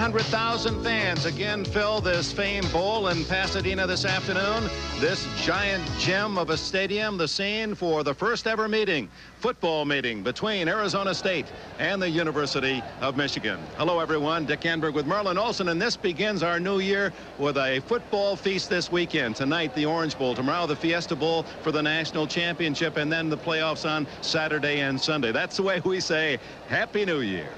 100,000 fans again fill this famed bowl in Pasadena this afternoon. This giant gem of a stadium, the scene for the first ever football meeting between Arizona State and the University of Michigan. Hello, everyone. Dick Enberg with Merlin Olsen, and this begins our new year with a football feast this weekend. Tonight, the Orange Bowl. Tomorrow, the Fiesta Bowl for the national championship, and then the playoffs on Saturday and Sunday. That's the way we say Happy New Year.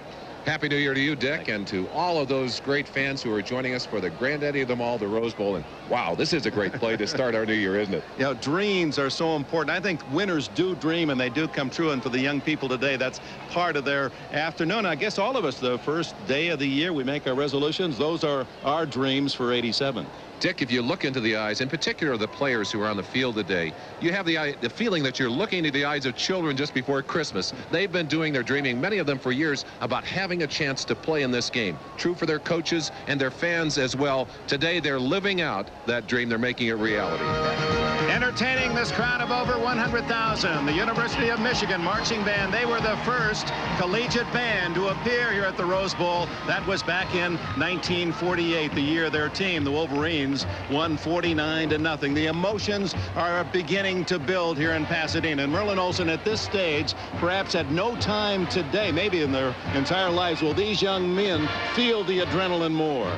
Happy New Year to you, Dick, and to all of those great fans who are joining us for the granddaddy of them all, the Rose Bowl. And wow, this is a great play to start our new year, isn't it? You know, dreams are so important. I think winners do dream, and they do come true. And for the young people today, that's part of their afternoon. I guess all of us, the first day of the year, we make our resolutions. Those are our dreams for '87. Dick, if you look into the eyes, in particular the players who are on the field today, you have the feeling that you're looking into the eyes of children just before Christmas. They've been doing their dreaming, many of them for years, about having a chance to play in this game. True for their coaches and their fans as well. Today they're living out that dream. They're making it reality. Entertaining this crowd of over 100,000, the University of Michigan marching band. They were the first collegiate band to appear here at the Rose Bowl. That was back in 1948, the year their team, the Wolverines, won 49-0. The emotions are beginning to build here in Pasadena. And Merlin Olsen, at this stage, perhaps at no time today, maybe in their entire lives, will these young men feel the adrenaline more.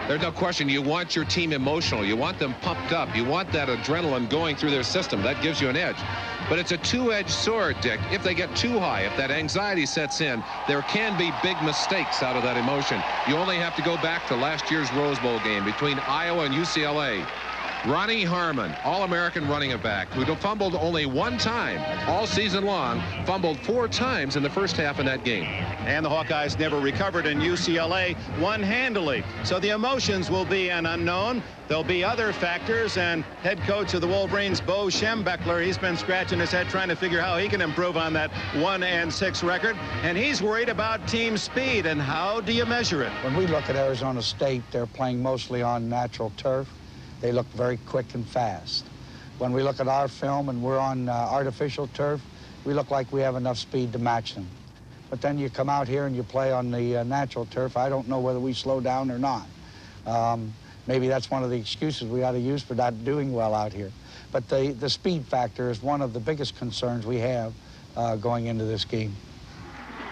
There's no question. You want your team emotional. You want them pumped up. You want that adrenaline going through their system. That gives you an edge. But it's a two-edged sword, Dick. If they get too high, if that anxiety sets in, there can be big mistakes out of that emotion. You only have to go back to last year's Rose Bowl game between Iowa and UCLA. Ronnie Harmon, All-American running back, who fumbled only one time all season long, fumbled 4 times in the first half in that game. And the Hawkeyes never recovered, in UCLA won handily. So the emotions will be an unknown. There'll be other factors, and head coach of the Wolverines, Bo Schembechler, he's been scratching his head trying to figure how he can improve on that 1-6 record. And he's worried about team speed, and how do you measure it? When we look at Arizona State, they're playing mostly on natural turf. They look very quick and fast. When we look at our film and we're on artificial turf, we look like we have enough speed to match them. But then you come out here and you play on the natural turf. I don't know whether we slow down or not. Maybe that's one of the excuses we ought to use for not doing well out here. But the speed factor is one of the biggest concerns we have going into this game.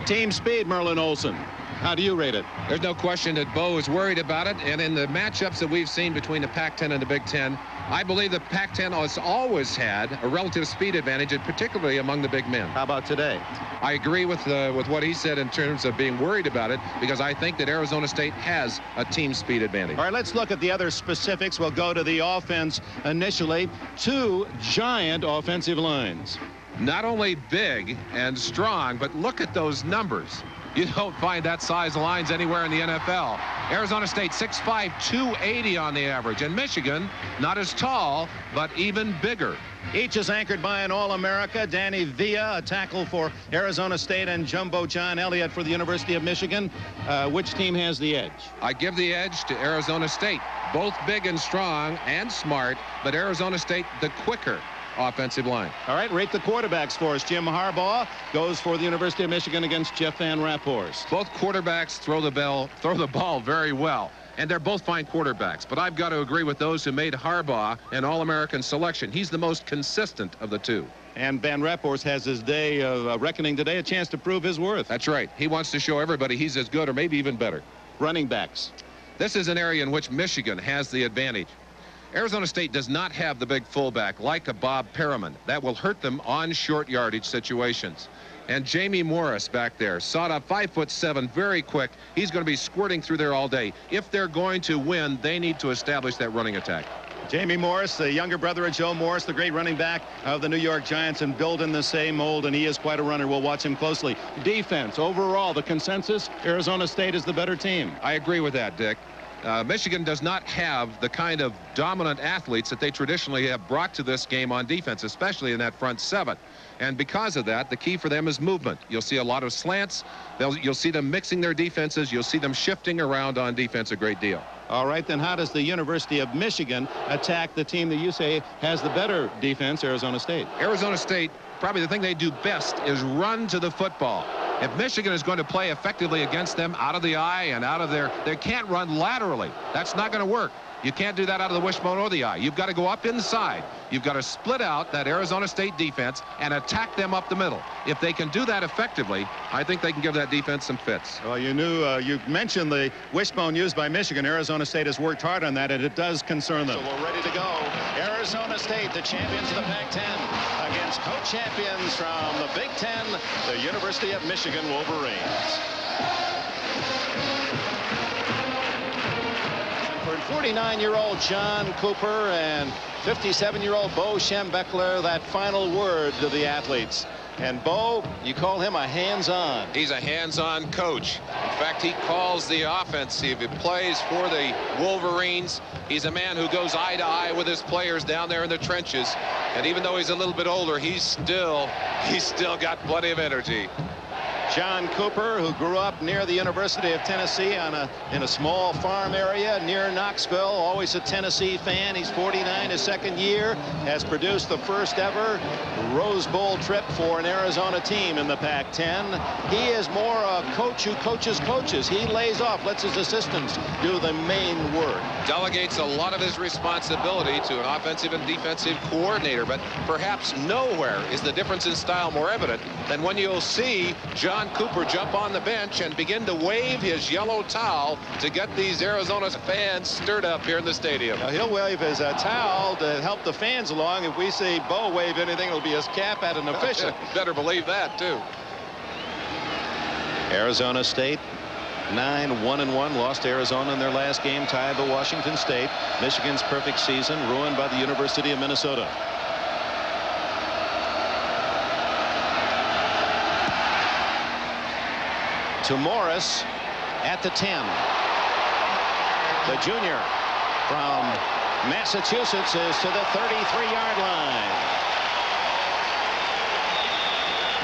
Team speed, Merlin Olsen. How do you rate it? There's no question that Bo is worried about it. And in the matchups that we've seen between the Pac Ten and the Big Ten, I believe the Pac Ten has always had a relative speed advantage, and particularly among the big men. How about today? I agree with what he said in terms of being worried about it, because I think that Arizona State has a team speed advantage. All right, let's look at the other specifics. We'll go to the offense initially. 2 giant offensive lines. Not only big and strong, but look at those numbers. You don't find that size lines anywhere in the NFL. Arizona State 6'5", 280 on the average. And Michigan, not as tall, but even bigger. Each is anchored by an All-America. Danny Villa, a tackle for Arizona State, and Jumbo John Elliott for the University of Michigan. Which team has the edge? I give the edge to Arizona State. Both big and strong and smart, but Arizona State the quicker offensive line. All right, rate the quarterbacks for us. Jim Harbaugh goes for the University of Michigan against Jeff Van Raaphorst. Both quarterbacks throw the ball very well, and they're both fine quarterbacks. But I've got to agree with those who made Harbaugh an All-American selection. He's the most consistent of the two. And Van Raaphorst has his day of reckoning today, a chance to prove his worth. That's right. He wants to show everybody he's as good or maybe even better. Running backs. This is an area in which Michigan has the advantage. Arizona State does not have the big fullback like a Bob Perriman. That will hurt them on short yardage situations. And Jamie Morris back there, sawed up, 5'7", very quick. He's going to be squirting through there all day. If they're going to win, they need to establish that running attack. Jamie Morris, the younger brother of Joe Morris, the great running back of the New York Giants, and built in the same mold, and he is quite a runner. We'll watch him closely. Defense, overall, the consensus, Arizona State is the better team. I agree with that, Dick. Michigan does not have the kind of dominant athletes that they traditionally have brought to this game on defense, especially in that front 7. And because of that, the key for them is movement. You'll see a lot of slants. You'll see them mixing their defenses. You'll see them shifting around on defense a great deal. All right, then how does the University of Michigan attack the team that you say has the better defense, Arizona State? Arizona State, probably the thing they do best is run to the football. If Michigan is going to play effectively against them out of the eye and out of they can't run laterally. That's not going to work. You can't do that out of the wishbone or the eye. You've got to go up inside. You've got to split out that Arizona State defense and attack them up the middle. If they can do that effectively, I think they can give that defense some fits. Well, you mentioned the wishbone used by Michigan. Arizona State has worked hard on that, and it does concern them. So we're ready to go. Arizona State, the champions of the Pac 10, against co-champions from the Big Ten, the University of Michigan Wolverines. 49-year-old John Cooper and 57-year-old Bo Schembechler, that final word to the athletes. And Bo, you call him a hands-on. He's a hands-on coach. In fact, he calls the offense. If he plays for the Wolverines, he's a man who goes eye to eye with his players down there in the trenches. And even though he's a little bit older, he's still got plenty of energy. John Cooper, who grew up near the University of Tennessee in a small farm area near Knoxville, always a Tennessee fan. He's 49, his second year, has produced the first ever Rose Bowl trip for an Arizona team in the Pac 10. He is more a coach who coaches coaches. He lays off, lets his assistants do the main work. Delegates a lot of his responsibility to an offensive and defensive coordinator, but perhaps nowhere is the difference in style more evident than when you'll see John Cooper jump on the bench and begin to wave his yellow towel to get these Arizona fans stirred up here in the stadium. Now, he'll wave his towel to help the fans along. If we see Bo wave anything, it'll be his cap at an official. Better believe that, too. Arizona State 9-1-1, lost to Arizona in their last game, tied to Washington State. Michigan's perfect season ruined by the University of Minnesota. To Morris at the 10. The junior from Massachusetts is to the 33-yard line.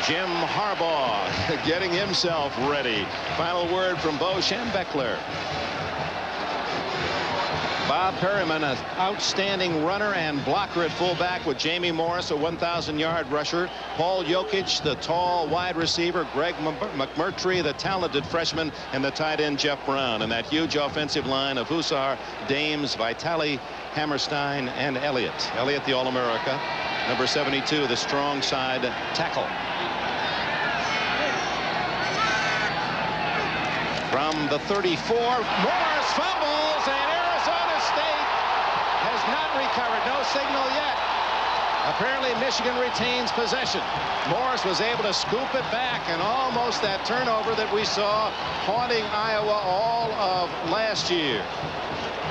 Jim Harbaugh getting himself ready. Final word from Bo Schembechler. Bob Perryman, an outstanding runner and blocker at fullback, with Jamie Morris, a 1,000-yard rusher. Paul Jokic, the tall wide receiver. Greg McMurtry, the talented freshman, and the tight end Jeff Brown. And that huge offensive line of Hussar, Dames, Vitale, Hammerstein, and Elliott. Elliott, the All-America. Number 72, the strong side tackle. From the 34, Morris fumbles, and Arizona State has not recovered. No signal yet. Apparently Michigan retains possession. Morris was able to scoop it back, and almost that turnover that we saw haunting Iowa all of last year.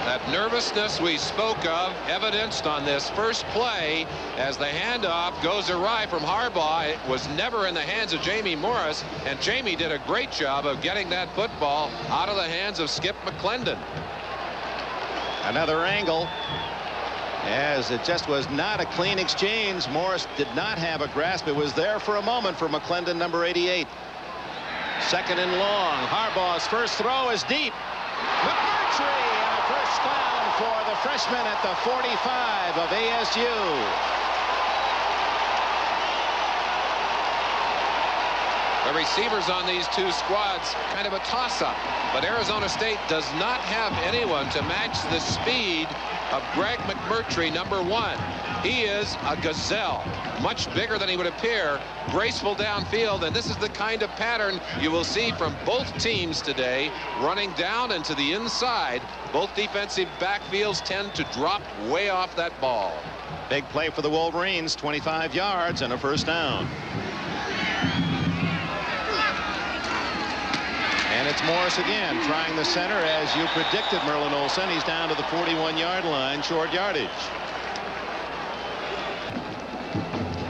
That nervousness we spoke of evidenced on this first play as the handoff goes awry from Harbaugh. It was never in the hands of Jamie Morris, and Jamie did a great job of getting that football out of the hands of Skip McClendon. Another angle, as it just was not a clean exchange. Morris did not have a grasp. It was there for a moment for McClendon, number 88. Second and long. Harbaugh's first throw is deep. McMurtry, and a first down for the freshman at the 45 of ASU. The receivers on these two squads, kind of a toss-up. But Arizona State does not have anyone to match the speed of Greg McMurtry, number 1. He is a gazelle, much bigger than he would appear, graceful downfield, and this is the kind of pattern you will see from both teams today, running down and to the inside. Both defensive backfields tend to drop way off that ball. Big play for the Wolverines, 25 yards and a first down. And it's Morris again, trying the center, as you predicted, Merlin Olsen. He's down to the 41-yard line, short yardage.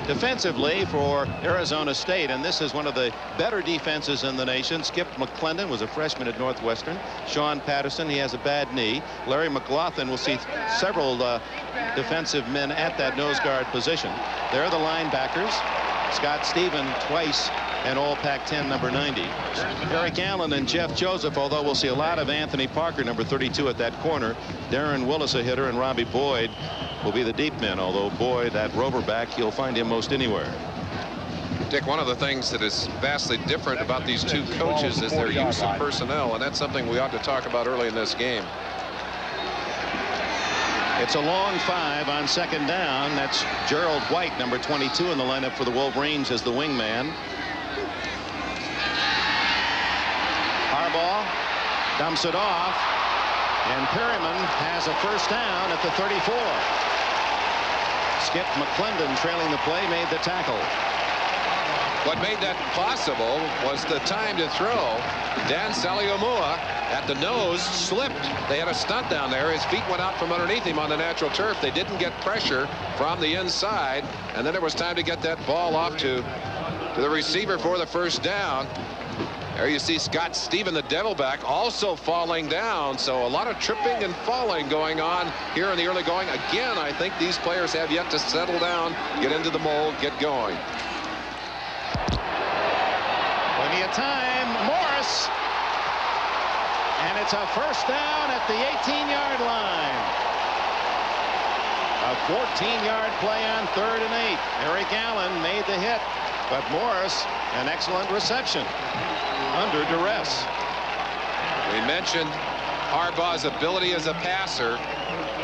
Defensively for Arizona State, and this is one of the better defenses in the nation. Skip McClendon was a freshman at Northwestern. Sean Patterson, he has a bad knee. Larry McLaughlin will see several defensive men at that nose guard position. They're the linebackers. Scott Stephen twice and all Pac-10 number 90. Eric Allen and Jeff Joseph, although we'll see a lot of Anthony Parker, number 32, at that corner. Darren Willis, a hitter, and Robbie Boyd will be the deep men, although Boyd, that rover back, you'll find him most anywhere. Dick, one of the things that is vastly different about these two coaches is their use of personnel, and that's something we ought to talk about early in this game. It's a long 5 on 2nd down. That's Gerald White, number 22 in the lineup for the Wolverines as the wingman. Harbaugh dumps it off, and Perryman has a first down at the 34. Skip McClendon, trailing the play, made the tackle. What made that possible was the time to throw. Dan Saliomua at the nose slipped. They had a stunt down there. His feet went out from underneath him on the natural turf. They didn't get pressure from the inside, and then it was time to get that ball off to the receiver for the first down. There you see Scott Stephen, the Devilback, also falling down. So a lot of tripping and falling going on here in the early going. Again, I think these players have yet to settle down, get into the mold, get going. Plenty of time. Morris. And it's a first down at the 18-yard line. A 14-yard play on 3rd and 8. Eric Allen made the hit, but Morris, an excellent reception under duress. We mentioned Harbaugh's ability as a passer.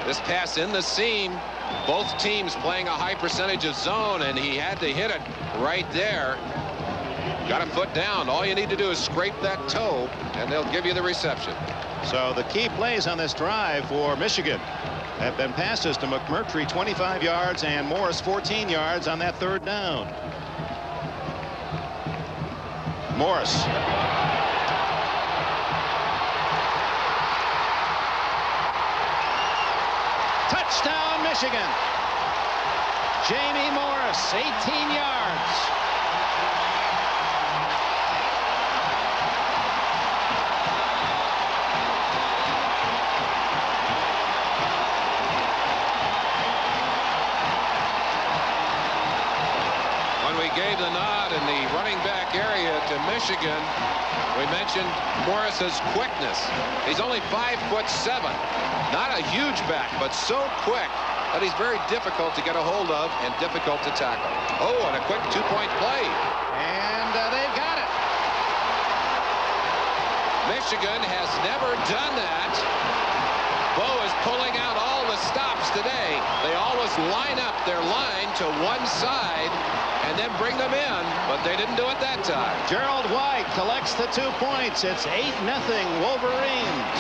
This pass in the seam, both teams playing a high percentage of zone, and he had to hit it right there. Got a foot down. All you need to do is scrape that toe, and they'll give you the reception. So the key plays on this drive for Michigan have been passes to McMurtry, 25 yards, and Morris, 14 yards on that 3rd down. Morris. Touchdown, Michigan. Jamie Morris, 18 yards. Gave the nod in the running back area to Michigan. We mentioned Morris's quickness. He's only 5'7". Not a huge back, but so quick that he's very difficult to get a hold of and difficult to tackle. Oh, and a quick 2-point play. And they've got it. Michigan has never done that. Bo is pulling out all the stops today. They always line up their line to one side and then bring them in, but they didn't do it that time. Gerald White collects the 2 points. It's 8-0 Wolverines.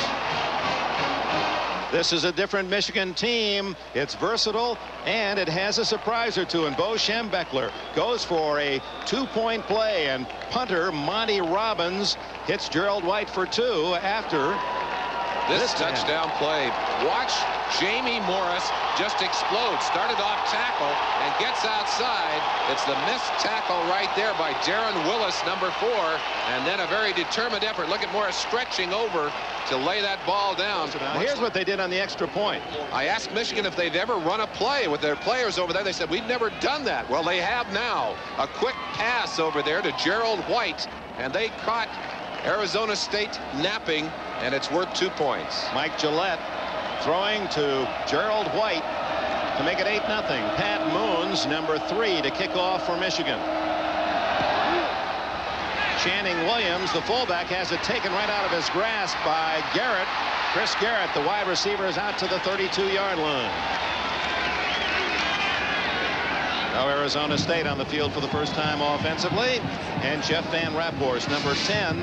This is a different Michigan team. It's versatile, and it has a surprise or two. And Bo Schembechler goes for a 2-point play, and punter Monty Robbins hits Gerald White for 2 after this touchdown play. Watch Jamie Morris just explode. Started off tackle and gets outside. It's the missed tackle right there by Darren Willis, number 4, and then a very determined effort. Look at Morris stretching over to lay that ball down. Now, here's what they did on the extra point. I asked Michigan if they'd ever run a play with their players over there. They said, we've never done that. Well, they have now. A quick pass over there to Gerald White, and they caught Arizona State napping, and it's worth 2 points. Mike Gillette throwing to Gerald White to make it 8-0. Pat Moons, number 3, to kick off for Michigan. Channing Williams, the fullback, has it taken right out of his grasp by Garrett. Chris Garrett, the wide receiver, is out to the 32-yard line. Now Arizona State on the field for the first time offensively, and Jeff Van Raaphorst, number 10,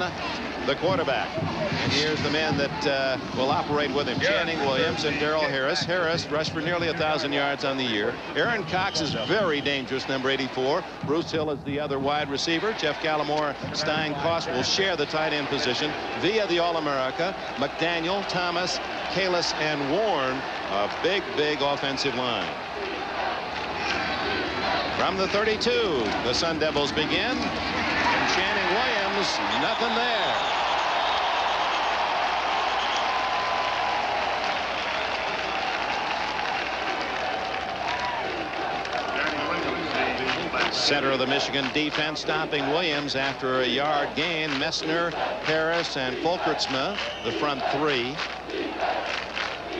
the quarterback. And here's the men that will operate with him. Channing Williams and Darrell Harris. Harris rushed for nearly 1,000 yards on the year. Aaron Cox is very dangerous, number 84. Bruce Hill is the other wide receiver. Jeff Gallimore, Stein Koss will share the tight end position via the All-America. McDaniel, Thomas, Kalis, and Warren, a big, big offensive line. From the 32, the Sun Devils begin. And Channing Williams, nothing there. Center of the Michigan defense stopping Williams after a yard gain. Messner, Harris, and Folkertsma, the front 3.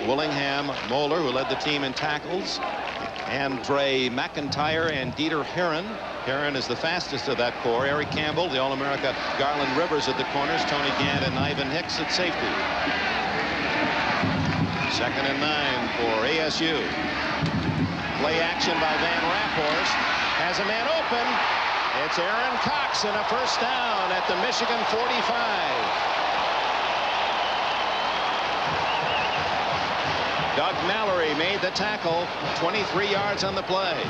Willingham, Moeller, who led the team in tackles. Andre McIntyre and Dieter Heron Heron is the fastest of that core. Eric Campbell, the All-America Garland Rivers at the corners. Tony Gant and Ivan Hicks at safety. 2nd and 9 for ASU. Play action by Van Raaphorst. Has a man open. It's Aaron Cox and a first down at the Michigan 45. Doug Mallory made the tackle. 23 yards on the play.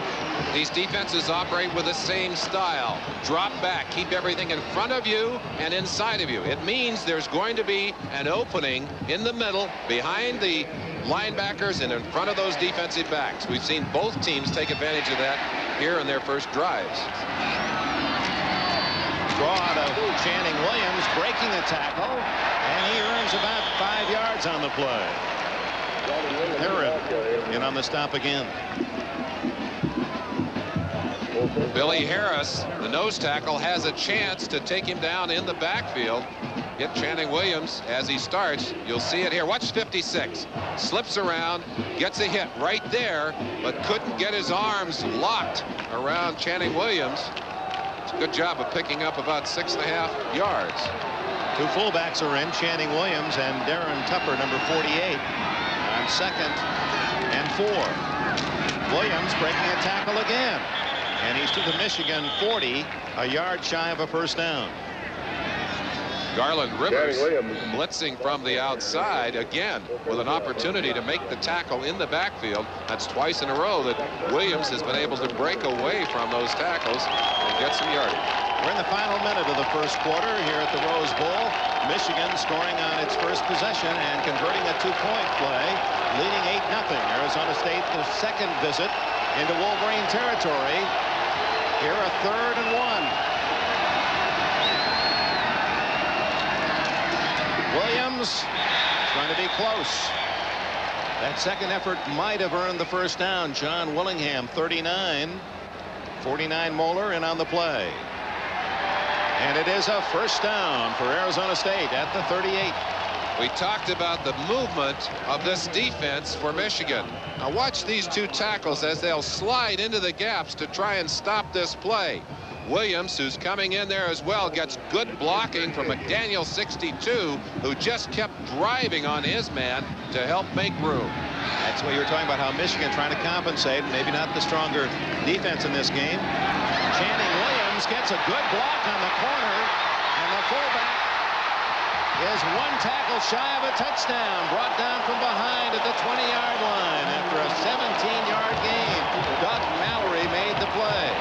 These defenses operate with the same style. Drop back, keep everything in front of you and inside of you. It means there's going to be an opening in the middle behind the linebackers and in front of those defensive backs. We've seen both teams take advantage of that here in their first drives. Draw out of Channing Williams, breaking a tackle, and he earns about 5 yards on the play. Heron in on the stop again. Billy Harris, the nose tackle, has a chance to take him down in the backfield. Get Channing Williams as he starts. You'll see it here. Watch 56. Slips around, gets a hit right there, but couldn't get his arms locked around Channing Williams. It's a good job of picking up about 6.5 yards. 2 fullbacks are in, Channing Williams and Darren Tupper, number 48. On 2nd and 4. Williams breaking a tackle again. And he's to the Michigan 40, a yard shy of a first down. Garland Rivers blitzing from the outside again with an opportunity to make the tackle in the backfield. That's twice in a row that Williams has been able to break away from those tackles and get some yardage. We're in the final minute of the first quarter here at the Rose Bowl. Michigan scoring on its first possession and converting a 2-point play, leading 8-0. Arizona State, the second visit into Wolverine territory. Here a 3rd and 1. Williams trying to be close. That second effort might have earned the first down. John Willingham, 39. 49 Moeller in on the play. And it is a first down for Arizona State at the 38. We talked about the movement of this defense for Michigan. Now watch these 2 tackles as they'll slide into the gaps to try and stop this play. Williams, who's coming in there as well, gets good blocking from McDaniel, 62, who just kept driving on his man to help make room. That's what you were talking about, how Michigan trying to compensate. Maybe not the stronger defense in this game. Channing Williams gets a good block on the corner, and the fullback is 1 tackle shy of a touchdown, brought down from behind at the 20-yard line after a 17-yard gain. Doug Mallory made the play.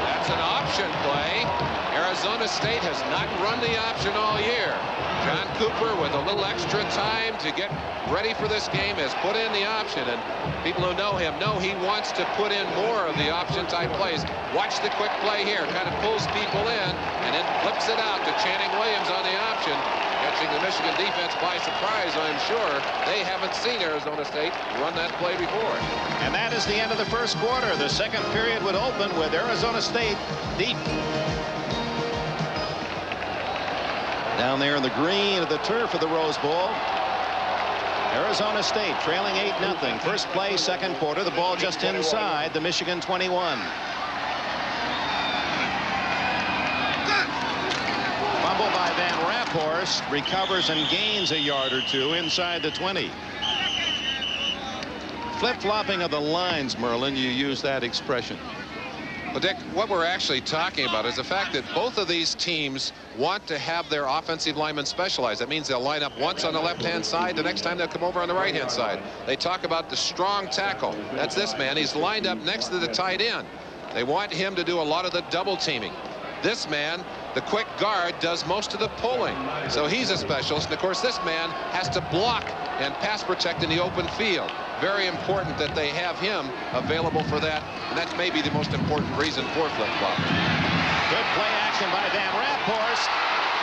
That's an option play. Arizona State has not run the option all year. John Cooper, with a little extra time to get ready for this game, has put in the option, and people who know him know he wants to put in more of the option type plays. Watch the quick play here, kind of pulls people in and then flips it out to Channing Williams on the option, catching the Michigan defense by surprise. I'm sure they haven't seen Arizona State run that play before. And that is the end of the first quarter. The second period would open with Arizona State deep down there in the green of the turf of the Rose Bowl. Arizona State trailing 8-0. First play, second quarter. The ball just inside the Michigan 21. Fumble by Van Raaphorst, recovers and gains a yard or 2 inside the 20. Flip-flopping of the lines, Merlin, you use that expression. Well, Dick, what we're actually talking about is the fact that both of these teams want to have their offensive linemen specialized. That means they'll line up once on the left-hand side. The next time they'll come over on the right-hand side. They talk about the strong tackle. That's this man. He's lined up next to the tight end. They want him to do a lot of the double teaming. This man, the quick guard, does most of the pulling. So he's a specialist. And, of course, this man has to block and pass protect in the open field. Very important that they have him available for that. And that's maybe the most important reason for flip-flopping. Good play action by Van Raaphorst,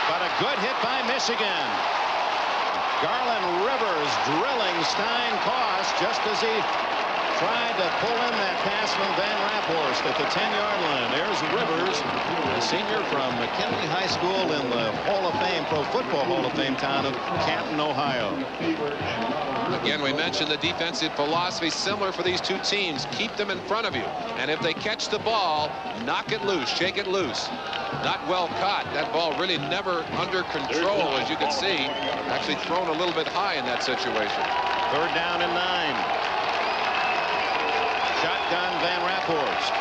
but a good hit by Michigan. Garland Rivers drilling Stein Koss just as he tried to pull in that pass from Van Raaphorst at the 10-yard line. There's Rivers, a senior from McKinley High School in the Hall of Fame, Pro Football Hall of Fame town of Canton, Ohio. Again, we mentioned the defensive philosophy similar for these two teams. Keep them in front of you. And if they catch the ball, knock it loose, shake it loose. Not well caught. That ball really never under control, as you can see. Actually thrown a little bit high in that situation. 3rd down and 9. Shotgun Van Raaphorst.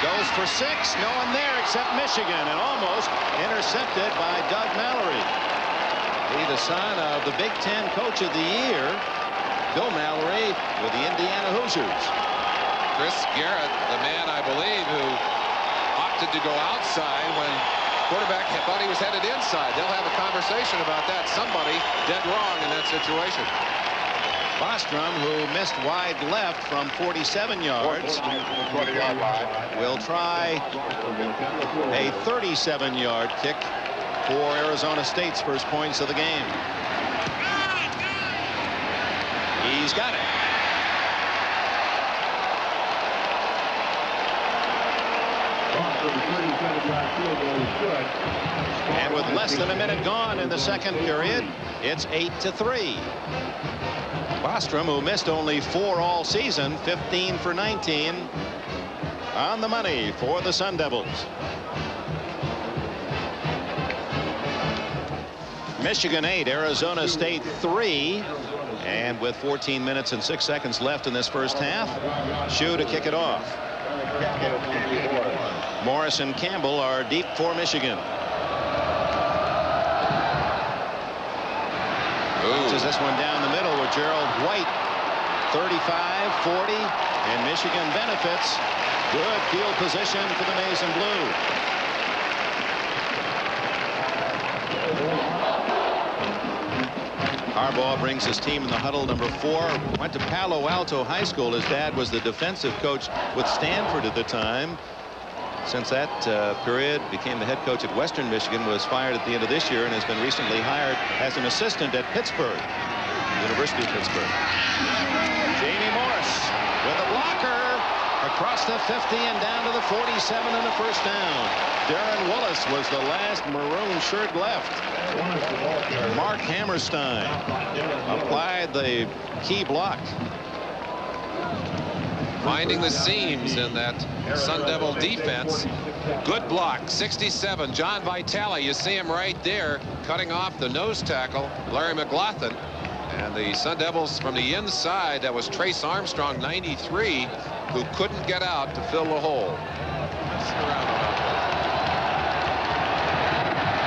Goes for 6. No one there except Michigan, and almost intercepted by Doug Mallory. He, the son of the Big Ten Coach of the Year, Bill Mallory, with the Indiana Hoosiers. Chris Garrett, the man, I believe, who opted to go outside when quarterback thought he was headed inside. They'll have a conversation about that. Somebody dead wrong in that situation. Bostrom, who missed wide left from 47 yards, will try a 37-yard kick for Arizona State's first points of the game. He's got it. And with less than a minute gone in the second period, it's 8-3. Bostrom, who missed only 4 all season, 15 for 19, on the money for the Sun Devils. Michigan 8, Arizona State 3. And with 14 minutes and 6 seconds left in this first half, Shue to kick it off. Morris and Campbell are deep for Michigan. Launches this one down the middle with Gerald White. 35, 40, and Michigan benefits. Good field position for the Maize and Blue. Harbaugh brings his team in the huddle. Number 4 went to Palo Alto High School. His dad was the defensive coach with Stanford at the time. Since that period, became the head coach at Western Michigan, was fired at the end of this year, and has been recently hired as an assistant at Pittsburgh, University of Pittsburgh. Jamie Morris with a blocker across the 50 and down to the 47 and a first down. Darren Willis was the last maroon shirt left. Mark Hammerstein applied the key block. Finding the seams in that Sun Devil defense. Good block. 67. John Vitale, you see him right there cutting off the nose tackle, Larry McLaughlin. And the Sun Devils from the inside, that was Trace Armstrong, 93, who couldn't get out to fill the hole.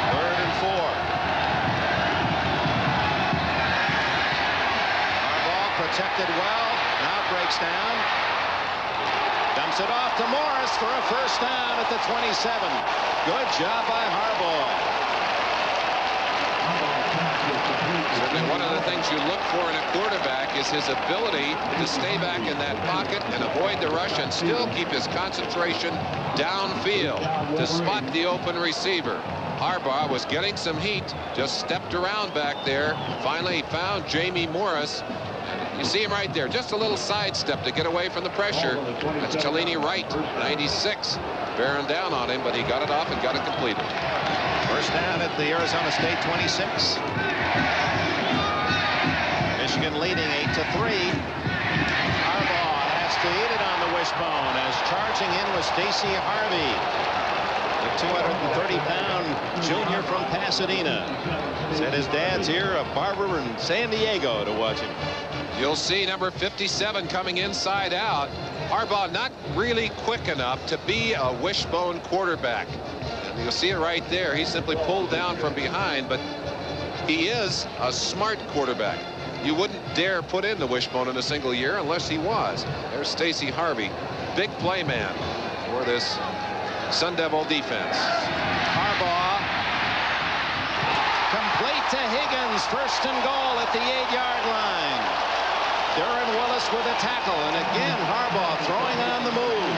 3rd and 4. Harbaugh protected well. Now breaks down. Dumps it off to Morris for a first down at the 27. Good job by Harbaugh. Certainly one of the things you look for in a quarterback is his ability to stay back in that pocket and avoid the rush and still keep his concentration downfield to spot the open receiver. Harbaugh was getting some heat, just stepped around back there. Finally found Jamie Morris. You see him right there, just a little sidestep to get away from the pressure. That's Cellini Wright, 96, bearing down on him, but he got it off and got it completed. First down at the Arizona State 26. Michigan leading 8-3. Harbaugh has to eat it on the wishbone as charging in was Stacy Harvey, the 230-pound junior from Pasadena. Said his dad's here, a barber in San Diego, to watch him. You'll see number 57 coming inside out. Harbaugh not really quick enough to be a wishbone quarterback. And you'll see it right there. He simply pulled down from behind, but he is a smart quarterback. You wouldn't dare put in the wishbone in a single year unless he was. There's Stacy Harvey, big play man for this Sun Devil defense. Harbaugh complete to Higgins, first and goal at the 8-yard line. Darren Willis with a tackle, and again Harbaugh throwing on the move.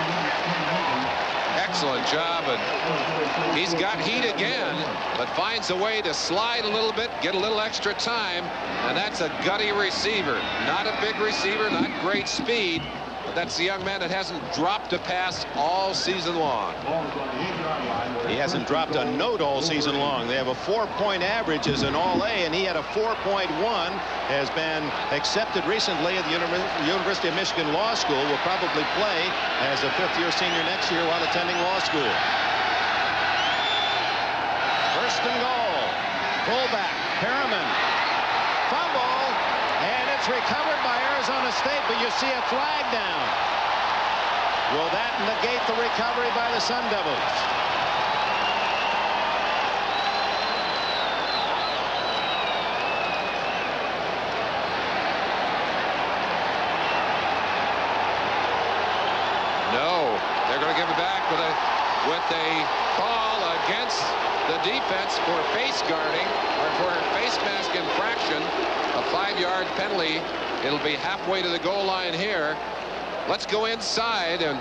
excellent job, and he's got heat again, but finds a way to slide a little bit, get a little extra time, and that's a gutty receiver. Not a big receiver, not great speed, but that's the young man that hasn't dropped a pass all season long. He hasn't dropped a note all season long. They have a 4-point average as an All-A, and he had a 4.1. Has been accepted recently at the University of Michigan Law School. Will probably play as a fifth-year senior next year while attending law school. First and goal. Fullback Perriman. Fumble, and it's recovered by Arizona State, but you see a flag down. Will that negate the recovery by the Sun Devils? No, they're going to give it back with a call against the defense for face guarding, or for face mask infraction. A 5-yard penalty. It'll be halfway to the goal line here. Let's go inside, and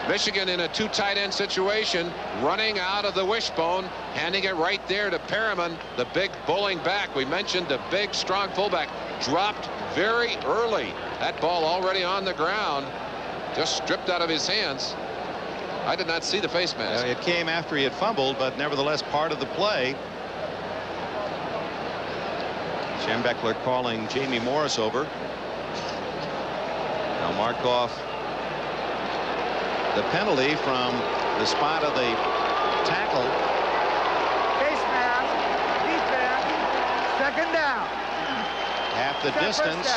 Michigan in a 2 tight end situation, running out of the wishbone, handing it right there to Perriman, the big bowling back. We mentioned the big strong fullback dropped very early. That ball already on the ground, just stripped out of his hands. I did not see the face mask. It came after he had fumbled, but nevertheless part of the play. Schembechler calling Jamie Morris over. Now mark off the penalty from the spot of the tackle. Face mask, defense, second down. Half the distance.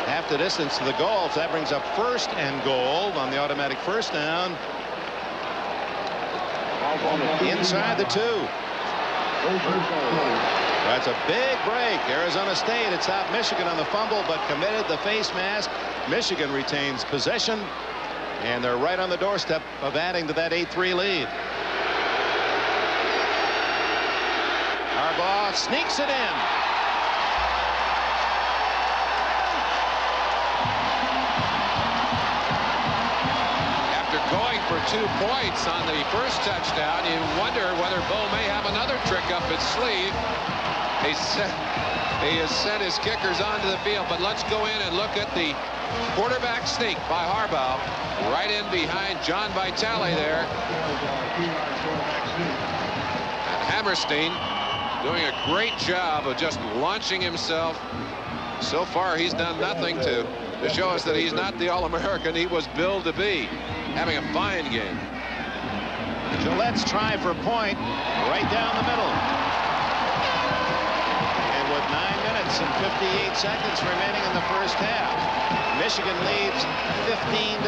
Half the distance to the goal. So that brings up first and goal on the automatic first down. Inside the 2. That's a big break. Arizona State had stopped Michigan on the fumble, but committed the face mask. Michigan retains possession, and they're right on the doorstep of adding to that 8-3 lead. Harbaugh sneaks it in. After going for 2 points on the first touchdown, you wonder whether Bo may have another trick up his sleeve. He has sent his kickers onto the field, but let's go in and look at the quarterback sneak by Harbaugh, right in behind John Vitale there. And Hammerstein doing a great job of just launching himself. So far he's done nothing to show us that he's not the All-American he was billed to be. Having a fine game. Gillette's try for point right down the middle. And with 9 minutes and 58 seconds remaining in the first half, Michigan leads 15-3.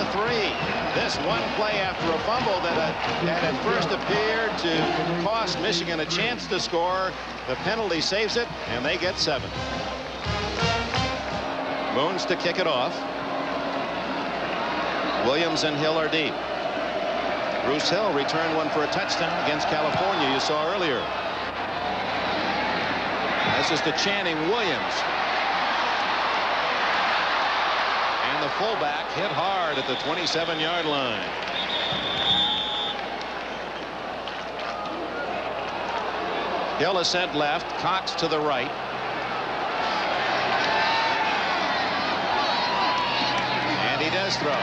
This one play after a fumble that had at first appeared to cost Michigan a chance to score. The penalty saves it, and they get 7. Moons to kick it off. Williams and Hill are deep. Bruce Hill returned one for a touchdown against California, you saw earlier. This is to Channing Williams. And the fullback hit hard at the 27-yard line. Hill is sent left, Cox to the right. And he does throw.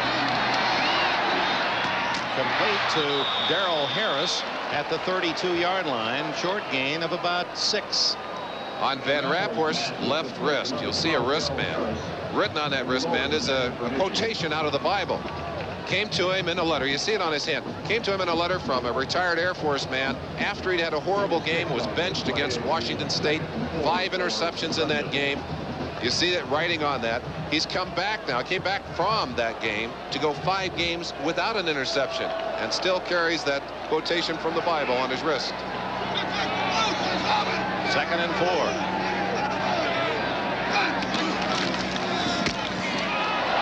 Complete to Darrell Harris at the 32-yard line. Short gain of about 6. On Van Raaphorst's left wrist, you'll see a wristband. Written on that wristband is a quotation out of the Bible. Came to him in a letter. You see it on his hand. Came to him in a letter from a retired Air Force man after he'd had a horrible game, was benched against Washington State. 5 interceptions in that game. You see that writing on that. He's come back now, came back from that game to go 5 games without an interception, and still carries that quotation from the Bible on his wrist. 2nd and 4.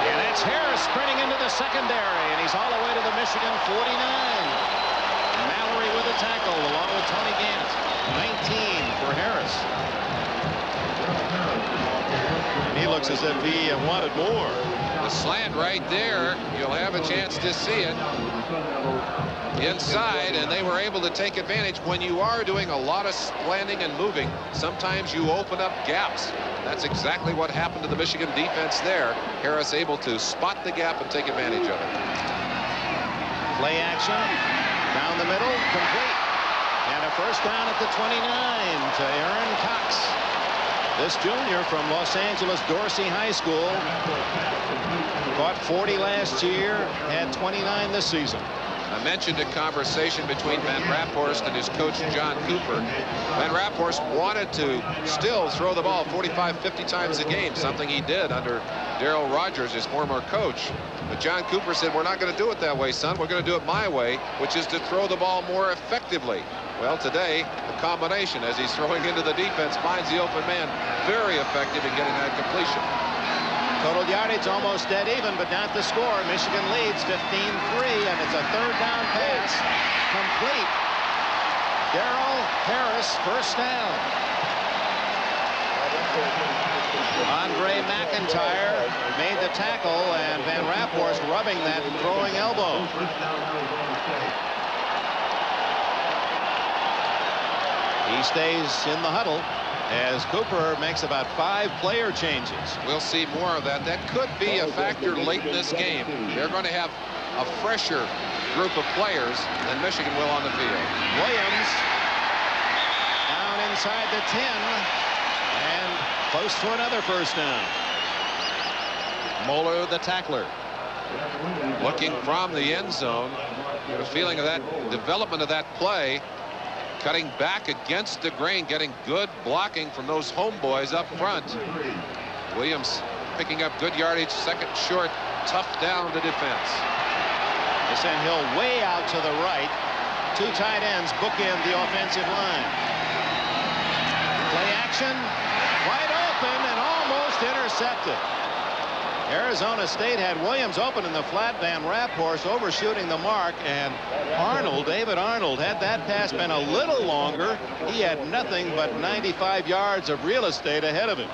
And that's Harris sprinting into the secondary, and he's all the way to the Michigan 49. Mallory with a tackle along with Tony Gant. 19 for Harris. He looks looks as if he wanted more. The slant right there, you'll have a chance to see it inside, and they were able to take advantage. When you are doing a lot of slanting and moving, sometimes you open up gaps. That's exactly what happened to the Michigan defense there. Harris able to spot the gap and take advantage of it. Play action down the middle, complete, and a first down at the 29 to Aaron Cox. This junior from Los Angeles Dorsey High School caught 40 last year, had 29 this season. I mentioned a conversation between Van Raaphorst and his coach John Cooper. Van Raaphorst wanted to still throw the ball 45-50 times a game, something he did under Darryl Rogers, his former coach. But John Cooper said, we're not going to do it that way, son. We're going to do it my way, which is to throw the ball more effectively. Well, today, the combination as he's throwing into the defense finds the open man very effective in getting that completion. Total yardage almost dead even, but not the score. Michigan leads 15-3, and it's a third down pass. Complete. Darrell Harris, first down. Andre McIntyre made the tackle, and Van Raaphorst rubbing that throwing elbow. He stays in the huddle as Cooper makes about 5 player changes. We'll see more of that. That could be a factor late in this game. They're going to have a fresher group of players than Michigan will on the field. Williams down inside the 10 and close to another first down. Moeller, the tackler. Looking from the end zone. Get a feeling of that development of that play. Cutting back against the grain, getting good blocking from those homeboys up front. Williams picking up good yardage, second short, tough down to defense. They send Hill way out to the right. 2 tight ends bookend the offensive line. Play action, wide open and almost intercepted. Arizona State had Williams open in the flat. Van Raaphorst overshooting the mark, and David Arnold, had that pass been a little longer, he had nothing but 95 yards of real estate ahead of him.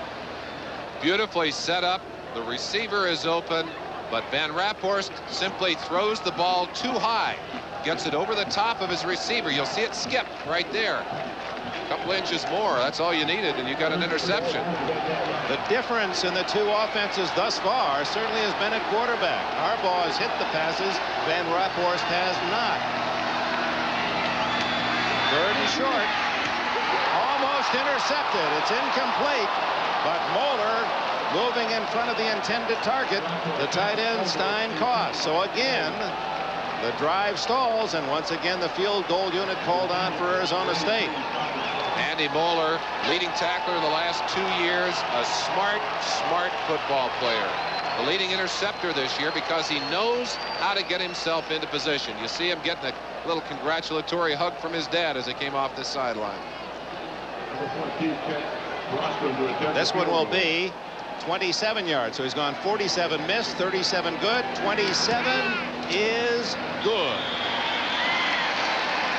Beautifully set up. The receiver is open, but Van Raaphorst simply throws the ball too high. Gets it over the top of his receiver. You'll see it skip right there. A couple inches more, that's all you needed, and you got an interception. The difference in the 2 offenses thus far certainly has been at quarterback. Harbaugh has hit the passes, Van Raaphorst has not. Third and short, almost intercepted. It's incomplete, but Moeller moving in front of the intended target, the tight end Stein Koss. So again, the drive stalls, and once again the field goal unit called on for Arizona State. Andy Moeller, leading tackler in the last 2 years, a smart football player. The leading interceptor this year because he knows how to get himself into position. You see him getting a little congratulatory hug from his dad as he came off the sideline. This one will be 27 yards. So he's gone 47 missed, 37 good, 27 is good.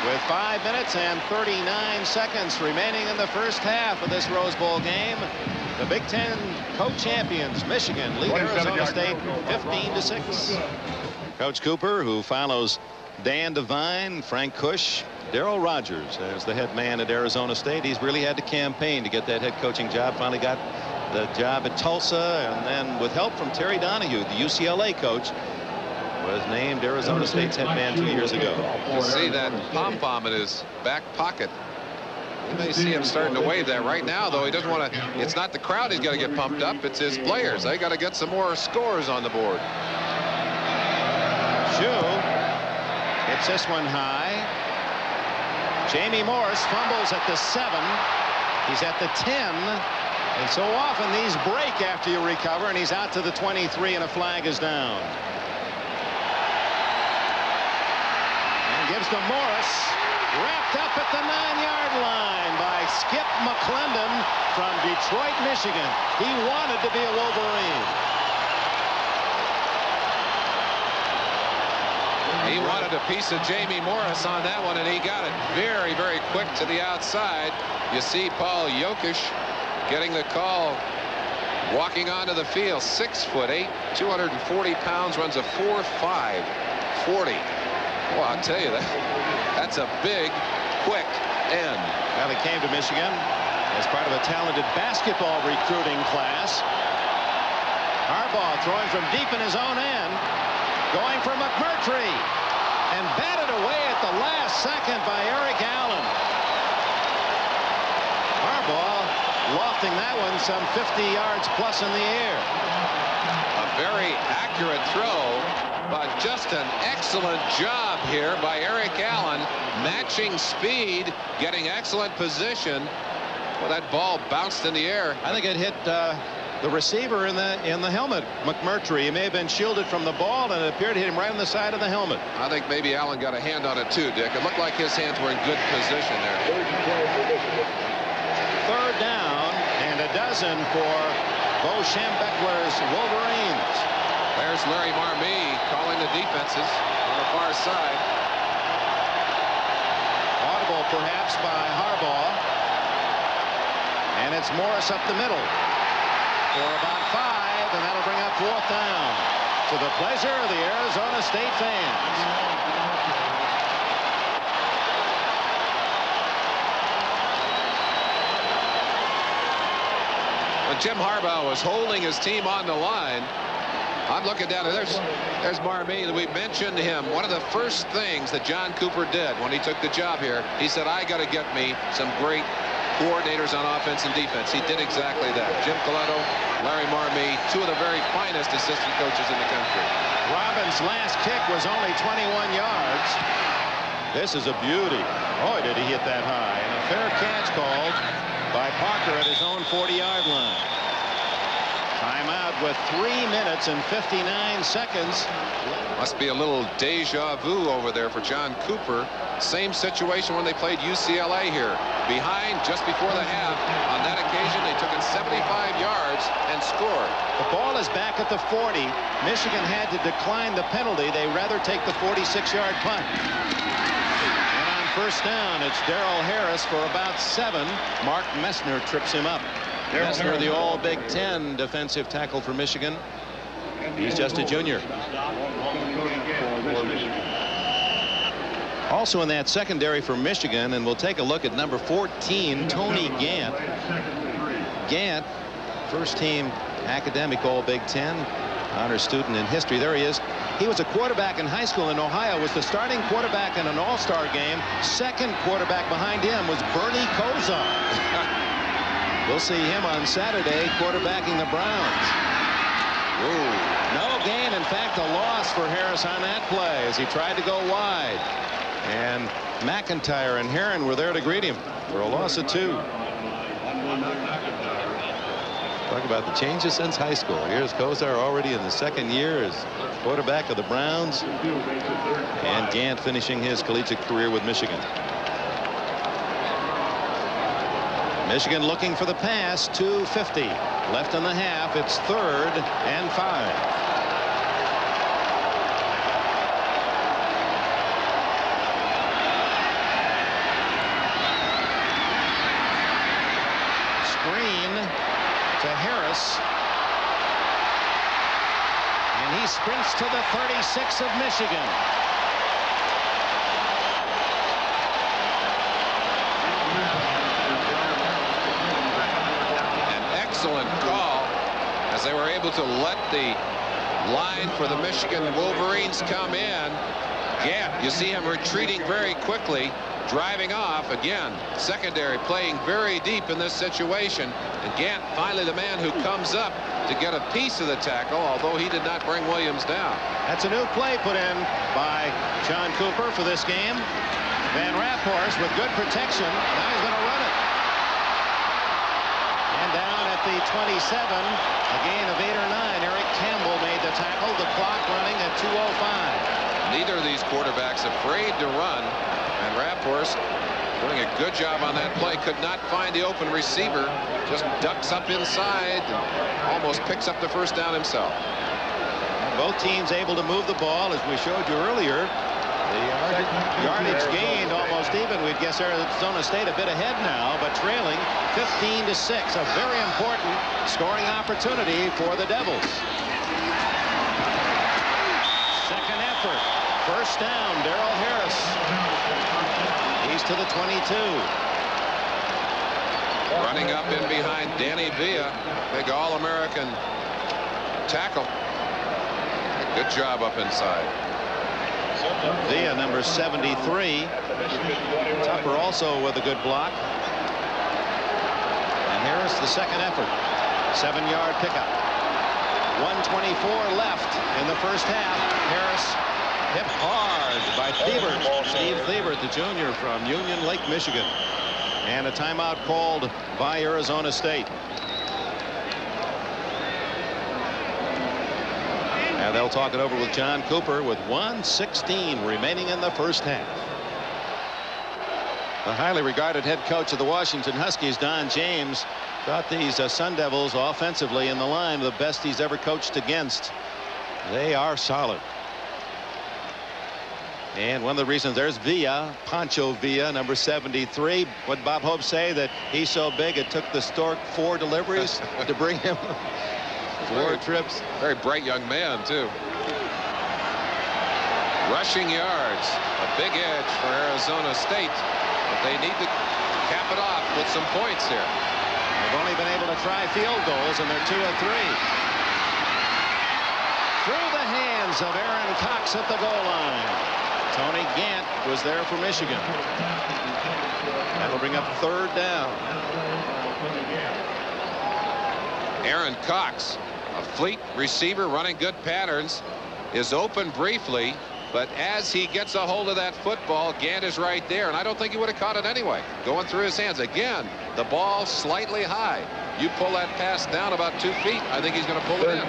With 5 minutes and 39 seconds remaining in the first half of this Rose Bowl game, the Big Ten co-champions Michigan lead Arizona State 15-6. Coach Cooper, who follows Dan Devine, Frank Kush, Darryl Rogers as the head man at Arizona State. He's really had to campaign to get that head coaching job. Finally got the job at Tulsa, and then with help from Terry Donahue, the UCLA coach, was named Arizona State's head man 2 years ago. You see that pom-pom in his back pocket. You may see him starting to wave that right now, though. He doesn't want to. It's not the crowd he's got to get pumped up. It's his players. They got to get some more scores on the board. Shue hits this one high. Jamie Morris fumbles at the 7. He's at the 10. And so often these break after you recover, and he's out to the 23, and a flag is down. Gives to Morris, wrapped up at the 9-yard line by Skip McClendon from Detroit, Michigan. He wanted to be a Wolverine. He wanted a piece of Jamie Morris on that one, and he got it very, very quick to the outside. You see Paul Jokic getting the call walking onto the field, 6'8", 240 pounds, runs a 4.5 40. Well, I'll tell you that's a big, quick end. Well, he came to Michigan as part of a talented basketball recruiting class. Harbaugh throwing from deep in his own end, going for McMurtry, and batted away at the last second by Eric Allen. Harbaugh lofting that one some 50 yards plus in the air. A very accurate throw, but just an excellent job here by Eric Allen, matching speed, getting excellent position. Well, that ball bounced in the air. I think it hit the receiver in the helmet, McMurtry. He may have been shielded from the ball, and it appeared to hit him right on the side of the helmet. I think maybe Allen got a hand on it too, Dick. It looked like his hands were in good position there. Third down and a dozen for Bo Schembechler's Wolverines. There's Larry Marmee calling the defenses on the far side. Audible perhaps by Harbaugh. And it's Morris up the middle for about 5, and that'll bring up 4th down, to the pleasure of the Arizona State fans. When Jim Harbaugh was holding his team on the line, I'm looking down there. There's Marmee. We mentioned him. One of the first things that John Cooper did when he took the job here, he said, I got to get me some great coordinators on offense and defense. He did exactly that. Jim Coletto, Larry Marmee, two of the very finest assistant coaches in the country. Robbins' last kick was only 21 yards. This is a beauty. Boy, did he hit that high. And a fair catch called by Parker at his own 40-yard line. Timeout with 3 minutes and 59 seconds. Must be a little deja vu over there for John Cooper. Same situation when they played UCLA here. Behind just before the half. On that occasion, they took it 75 yards and scored. The ball is back at the 40. Michigan had to decline the penalty. They rather take the 46-yard punt. And on first down, it's Darrell Harris for about 7. Mark Messner trips him up. Messner, the all Big Ten defensive tackle for Michigan. He's just a junior. Also in that secondary for Michigan, and we'll take a look at number 14, Tony Gant. Gant, first team academic all Big Ten, honor student in history. There he is. He was a quarterback in high school in Ohio, was the starting quarterback in an all-star game. Second quarterback behind him was Bernie Kosar. We'll see him on Saturday quarterbacking the Browns. Whoa. No gain. In fact, a loss for Harris on that play as he tried to go wide. And McIntyre and Heron were there to greet him for a loss of 2. Talk about the changes since high school. Here's Kosar already in the 2nd year as quarterback of the Browns. And Gant finishing his collegiate career with Michigan. Michigan looking for the pass. 2:50 left in the half. It's 3rd and 5. To Harris, and he sprints to the 36 of Michigan. An excellent call as they were able to let the line for the Michigan Wolverines come in. Gant, you see him retreating very quickly, driving off. Again, secondary playing very deep in this situation. And Gant finally the man who comes up to get a piece of the tackle, although he did not bring Williams down. That's a new play put in by John Cooper for this game. Van Raaphorst with good protection. Now he's going to run it. And down at the 27, a gain of 8 or 9. Eric Campbell made the tackle. The clock running at 2:05. Neither of these quarterbacks afraid to run. And Raaphorst doing a good job on that play. Could not find the open receiver. Just ducks up inside and almost picks up the first down himself. Both teams able to move the ball, as we showed you earlier. Yardage gained almost even. We'd guess Arizona State a bit ahead now, but trailing 15-6. A very important scoring opportunity for the Devils. Second effort. First down, Darrell Harris. He's to the 22. Running up in behind Danny Villa. Big All-American tackle. Good job up inside. Villa, number 73. Tupper also with a good block. And Harris, the second effort. 7-yard pickup. 1:24 left in the first half. Harris hit hard by Thiebert. Steve Thiebert, the junior from Union Lake, Michigan. And a timeout called by Arizona State. And they'll talk it over with John Cooper with 1:16 remaining in the first half. The highly regarded head coach of the Washington Huskies, Don James, thought these Sun Devils offensively in the line the best he's ever coached against. They are solid. And one of the reasons there's Villa, Pancho Villa, number 73. What Bob Hope say that he's so big it took the stork 4 deliveries to bring him 4 trips. Very bright young man, too. Rushing yards. A big edge for Arizona State. But they need to cap it off with some points here. They've only been able to try field goals, and they're 2 of 3. Through the hands of Aaron Cox at the goal line. Tony Gant was there for Michigan. That'll bring up third down. Aaron Cox, a fleet receiver running good patterns, is open briefly, but as he gets a hold of that football, Gant is right there, and I don't think he would have caught it anyway. Going through his hands again, the ball slightly high. You pull that pass down about 2 feet, I think he's going to pull it in.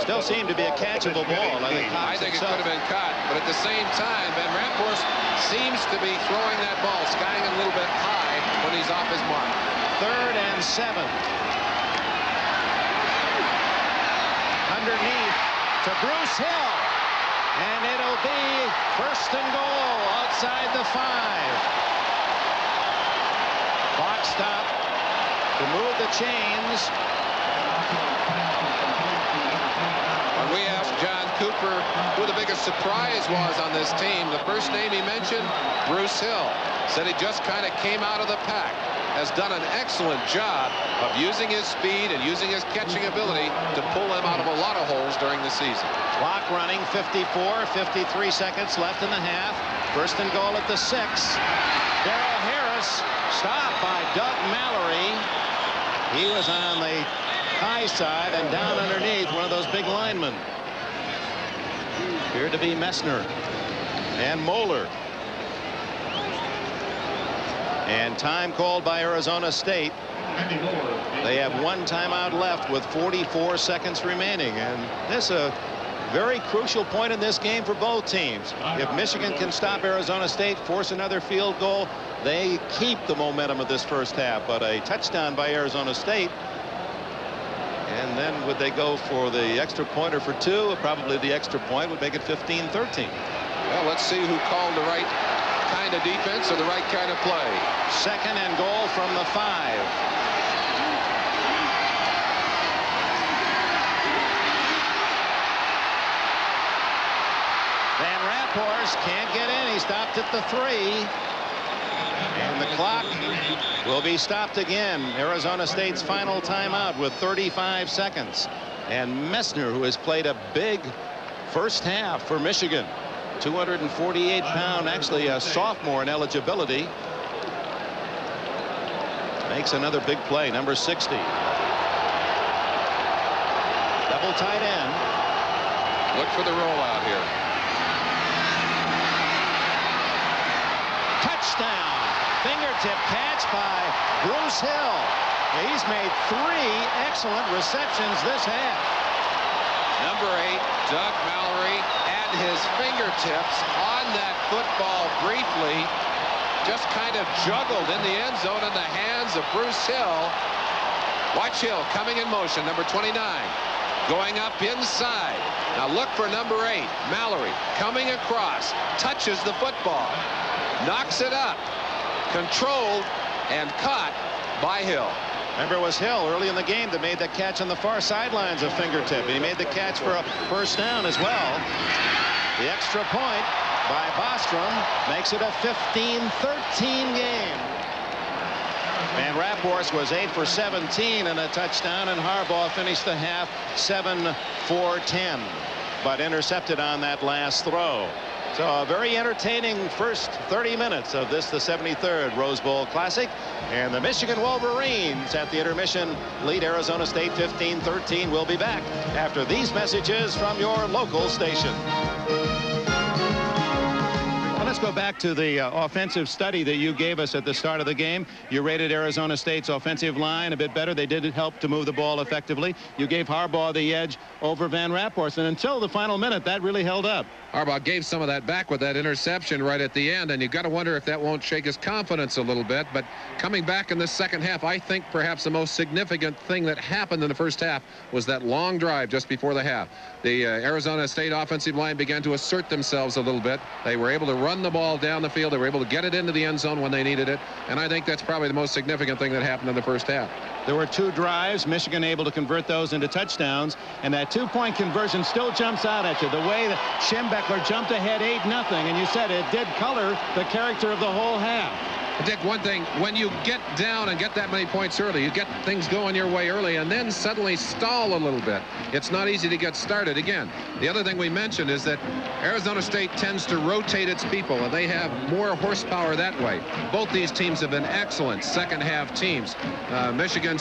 Still seemed to be a catchable ball. I think it could have been caught, but at the same time, Raaphorst seems to be throwing that ball, skying it a little bit high when he's off his mark. 3rd and 7. Underneath to Bruce Hill. And it'll be 1st and goal outside the 5. Clock stop to move the chains. When we asked John Cooper who the biggest surprise was on this team, the first name he mentioned, Bruce Hill. Said he just kind of came out of the pack. Has done an excellent job of using his speed and using his catching ability to pull him out of a lot of holes during the season. Clock running, 54, 53 seconds left in the half. 1st and goal at the 6. Darrell Harris stopped by Doug Mallory. He was on the high side and down underneath one of those big linemen. Appeared to be Messner and Moeller. And time called by Arizona State. They have 1 timeout left with 44 seconds remaining. And this is a very crucial point in this game for both teams. If Michigan can stop Arizona State, force another field goal, they keep the momentum of this first half. But a touchdown by Arizona State. And then would they go for the extra point or for 2? Probably the extra point would make it 15-13. Well, let's see who called the right kind of defense or the right kind of play. 2nd and goal from the 5. Van Raaphorst can't get in. He stopped at the 3. And the clock will be stopped again. Arizona State's final timeout with 35 seconds. And Messner, who has played a big first half for Michigan. 248-pound, actually a sophomore in eligibility. Makes another big play, number 60. Double tight end. Look for the rollout here. Touchdown. Fingertip catch by Bruce Hill. He's made 3 excellent receptions this half. Number 8, Doug Mallory, had his fingertips on that football briefly. Just kind of juggled in the end zone in the hands of Bruce Hill. Watch Hill coming in motion, number 29. Going up inside. Now look for number 8, Mallory, coming across, touches the football, knocks it up, controlled and caught by Hill. Remember, it was Hill early in the game that made that catch on the far sidelines of Fingertip. And he made the catch for a first down as well. The extra point by Bostrom makes it a 15-13 game. And Raaphorst was 8 for 17 and a touchdown, and Harbaugh finished the half 7 for 10, but intercepted on that last throw. So a very entertaining first 30 minutes of this, the 73rd Rose Bowl Classic. And the Michigan Wolverines at the intermission lead Arizona State 15-13. We'll be back after these messages from your local station. Let's go back to the offensive study that you gave us at the start of the game. You rated Arizona State's offensive line a bit better. They did help to move the ball effectively. You gave Harbaugh the edge over Van Raaphorst, and until the final minute, that really held up. Harbaugh gave some of that back with that interception right at the end, and you got to wonder if that won't shake his confidence a little bit. But coming back in the second half, I think perhaps the most significant thing that happened in the first half was that long drive just before the half. The Arizona State offensive line began to assert themselves a little bit. They were able to run the ball down the field. They were able to get it into the end zone when they needed it, and I think that's probably the most significant thing that happened in the first half. There were 2 drives, Michigan able to convert those into touchdowns, and that 2-point conversion still jumps out at you. The way that Schembechler jumped ahead 8-0, and you said it did color the character of the whole half. Dick, one thing, when you get down and get that many points early, you get things going your way early and then suddenly stall a little bit. It's not easy to get started again. The other thing we mentioned is that Arizona State tends to rotate its people, and they have more horsepower that way. Both these teams have been excellent second half teams. Michigan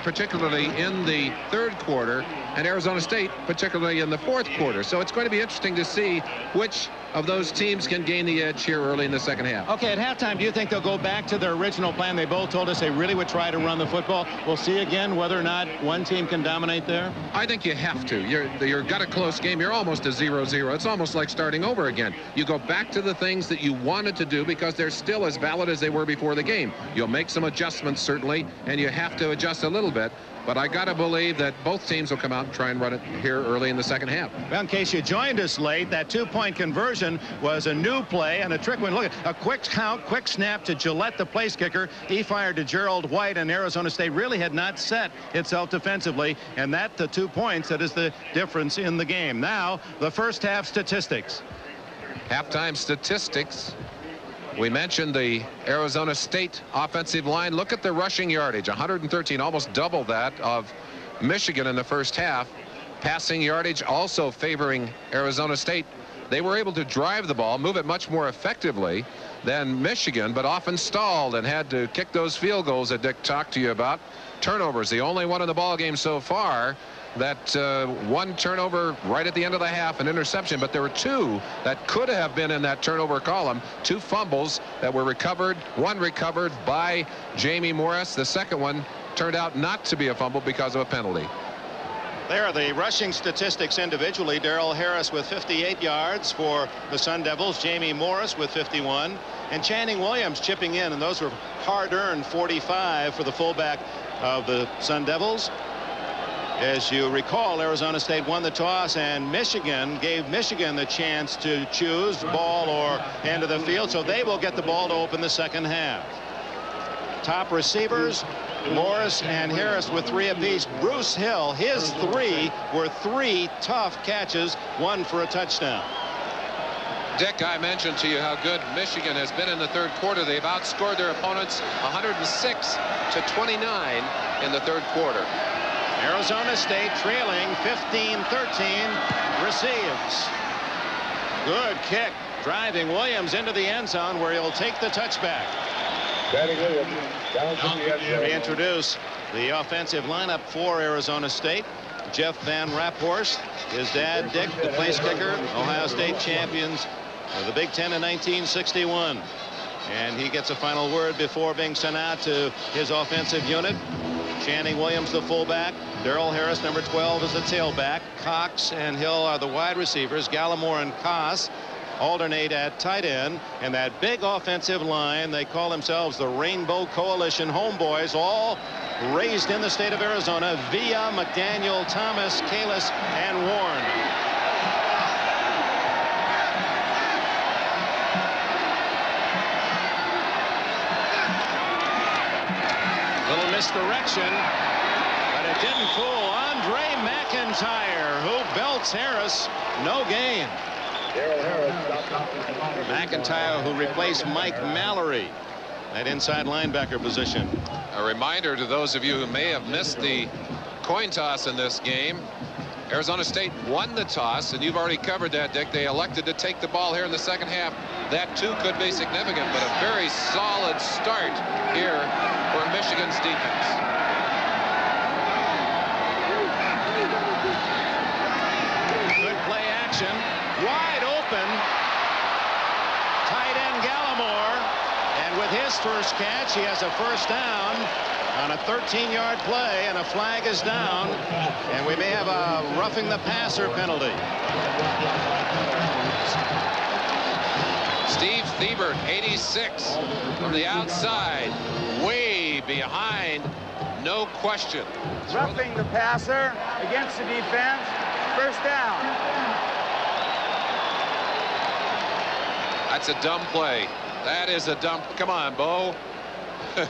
particularly in the third quarter, and Arizona State particularly in the fourth quarter. So it's going to be interesting to see which of those teams can gain the edge here early in the second half. Okay, at halftime, do you think they'll go back to their original plan? They both told us they really would try to run the football. We'll see again whether or not one team can dominate there. I think you have to. You've got a close game. You're almost a 0-0. It's almost like starting over again. You go back to the things that you wanted to do because they're still as valid as they were before the game. You'll make some adjustments, certainly, and you have to adjust a little bit. But I got to believe that both teams will come out and try and run it here early in the second half. Well, in case you joined us late, that 2-point conversion was a new play and a trick one. Look at a quick count, quick snap to Gillette, the place kicker. He fired to Gerald White, and Arizona State really had not set itself defensively. And that, the 2 points, that is the difference in the game. Now, the first half statistics. Halftime statistics. We mentioned the Arizona State offensive line. Look at the rushing yardage, 113, almost double that of Michigan in the first half. Passing yardage also favoring Arizona State. They were able to drive the ball, move it much more effectively than Michigan, but often stalled and had to kick those field goals that Dick talked to you about. Turnovers, the only one in the ball game so far. That one turnover right at the end of the half, an interception, but there were 2 that could have been in that turnover column. 2 fumbles that were recovered, one recovered by Jamie Morris. The second one turned out not to be a fumble because of a penalty. There are the rushing statistics individually. Darrell Harris with 58 yards for the Sun Devils, Jamie Morris with 51, and Channing Williams chipping in, and those were hard-earned 45 for the fullback of the Sun Devils. As you recall, Arizona State won the toss, and Michigan gave Michigan the chance to choose ball or end of the field, so they will get the ball to open the second half. Top receivers, Morris and Harris with 3 apiece. Bruce Hill, his 3 were 3 tough catches, 1 for a touchdown. Dick, I mentioned to you how good Michigan has been in the third quarter. They've outscored their opponents 106-29 in the third quarter. Arizona State trailing 15-13, receives. Good kick, driving Williams into the end zone where he'll take the touchback. Reintroduce the offensive lineup for Arizona State. Jeff Van Raaphorst, his dad Dick, the place kicker, Ohio State champions of the Big Ten in 1961. And he gets a final word before being sent out to his offensive unit. Channing Williams, the fullback. Darrell Harris, number 12, is the tailback. Cox and Hill are the wide receivers. Gallimore and Koss alternate at tight end, and that big offensive line, they call themselves the Rainbow Coalition Homeboys, all raised in the state of Arizona via McDaniel, Thomas, Kalis, and Warren. Little misdirection, but it didn't fool Andre McIntyre, who belts Harris. No gain. McIntyre, who replaced Mike Mallory at inside linebacker position. A reminder to those of you who may have missed the coin toss in this game. Arizona State won the toss, and you've already covered that, Dick. They elected to take the ball here in the second half. That too could be significant, but a very solid start here for Michigan's defense. Good play action, wide open, tight end Gallimore, and with his first catch, he has a first down on a 13-yard play, and a flag is down, and we may have a roughing the passer penalty. Steve Thiebert, 86, from the outside, way behind, no question. Roughing the passer against the defense. First down. That's a dumb play. That is a dumb. Come on, Bo. So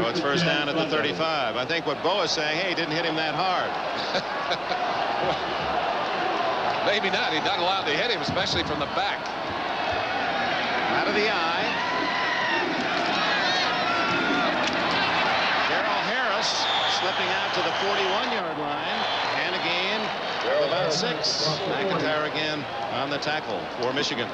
it's first down at the 35. I think what Bo is saying, hey, didn't hit him that hard. Maybe not. He's not allowed to hit him, especially from the back. Out of the eye. Darrell Harris slipping out to the 41-yard line, and a gain of about 6. McIntyre again on the tackle for Michigan.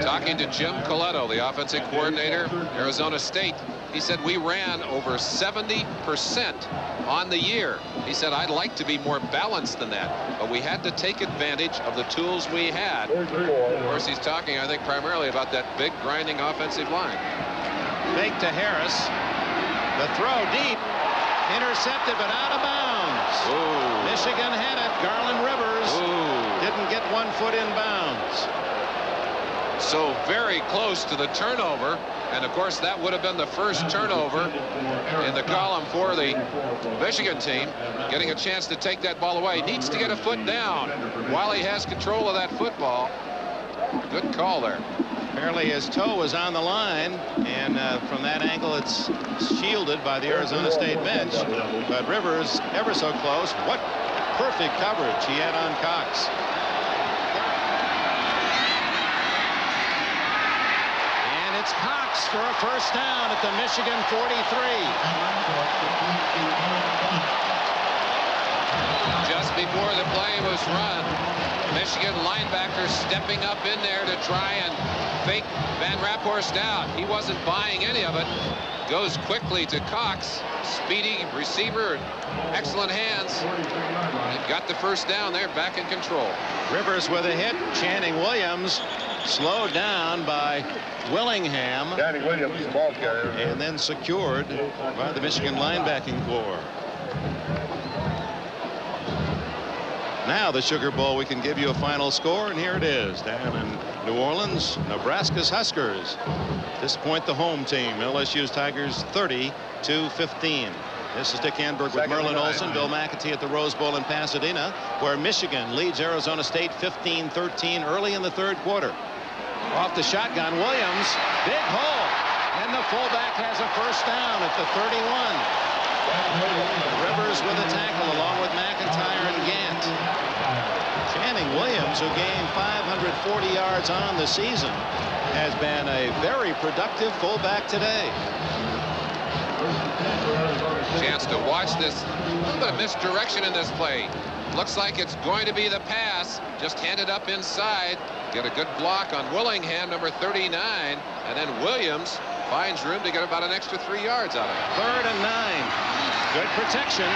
Talking to Jim Coletto, the offensive coordinator, Arizona State, he said we ran over 70% on the year. He said I'd like to be more balanced than that, but we had to take advantage of the tools we had. Of course, he's talking, I think, primarily about that big grinding offensive line. Fake to Harris. The throw deep, intercepted but out of bounds. Ooh. Michigan had it. Garland Rivers didn't get 1 foot in bounds. So very close to the turnover, and of course that would have been the first turnover in the column for the Michigan team. Getting a chance to take that ball away. Needs to get a foot down while he has control of that football. Good call there. Apparently his toe was on the line, and from that angle it's shielded by the Arizona State bench, but Rivers ever so close. What perfect coverage he had on Cox. It's Cox for a first down at the Michigan 43. Just before the play was run, Michigan linebacker stepping up in there to try and fake Van Raaphorst out. He wasn't buying any of it. Goes quickly to Cox. Speedy receiver, excellent hands. They've got the first down there, back in control. Rivers with a hit. Channing Williams slowed down by Willingham, Channing Williams, ball carrier, and then secured by the Michigan linebacking corps. Now the Sugar Bowl, we can give you a final score, and here it is. Down in New Orleans, Nebraska's Huskers disappoint the home team. LSU's Tigers 30-15. This is Dick Enberg with Merlin Olsen, Bill McAtee at the Rose Bowl in Pasadena, where Michigan leads Arizona State 15-13 early in the third quarter. Off the shotgun, Williams, big hole, and the fullback has a first down at the 31. Rivers with a tackle along with McIntyre and Gant. Channing Williams, who gained 540 yards on the season, has been a very productive fullback today. Chance to watch this. A little bit of misdirection in this play. Looks like it's going to be the pass. Just handed up inside. Get a good block on Willingham, number 39. And then Williams finds room to get about an extra 3 yards out of it. 3rd and 9. Good protection.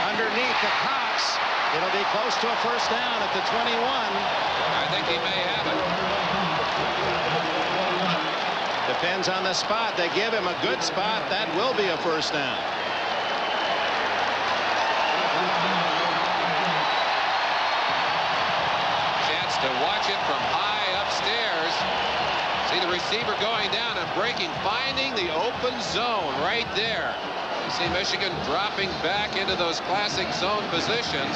Underneath the Cox. It'll be close to a first down at the 21. I think he may have it. Depends on the spot. They give him a good spot. That will be a first down. to watch it from high upstairs. See the receiver going down and breaking, finding the open zone right there. You see Michigan dropping back into those classic zone positions.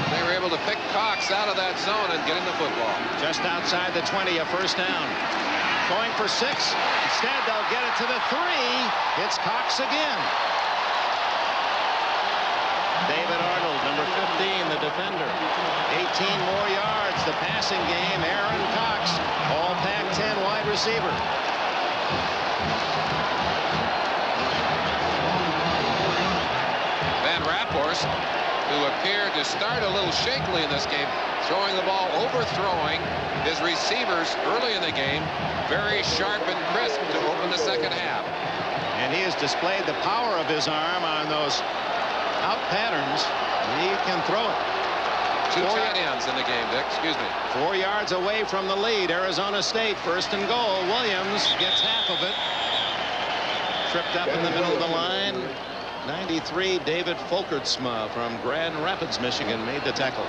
They were able to pick Cox out of that zone and get in the football. Just outside the 20, a first down. Going for 6. Instead, they'll get it to the 3. It's Cox again. David Arnold, number 15, the defender. 18 more yards. The passing game, Aaron Cox, all Pac 10 wide receiver. Raaphorst, who appeared to start a little shakily in this game, throwing the ball, overthrowing his receivers early in the game, very sharp and crisp to open the second half. And he has displayed the power of his arm on those out patterns. He can throw it. 2 tight ends in the game, Dick. Excuse me. 4 yards away from the lead. Arizona State, first and goal. Williams gets half of it. Tripped up in the middle of the line. 93, David Folkertsma from Grand Rapids, Michigan, made the tackle.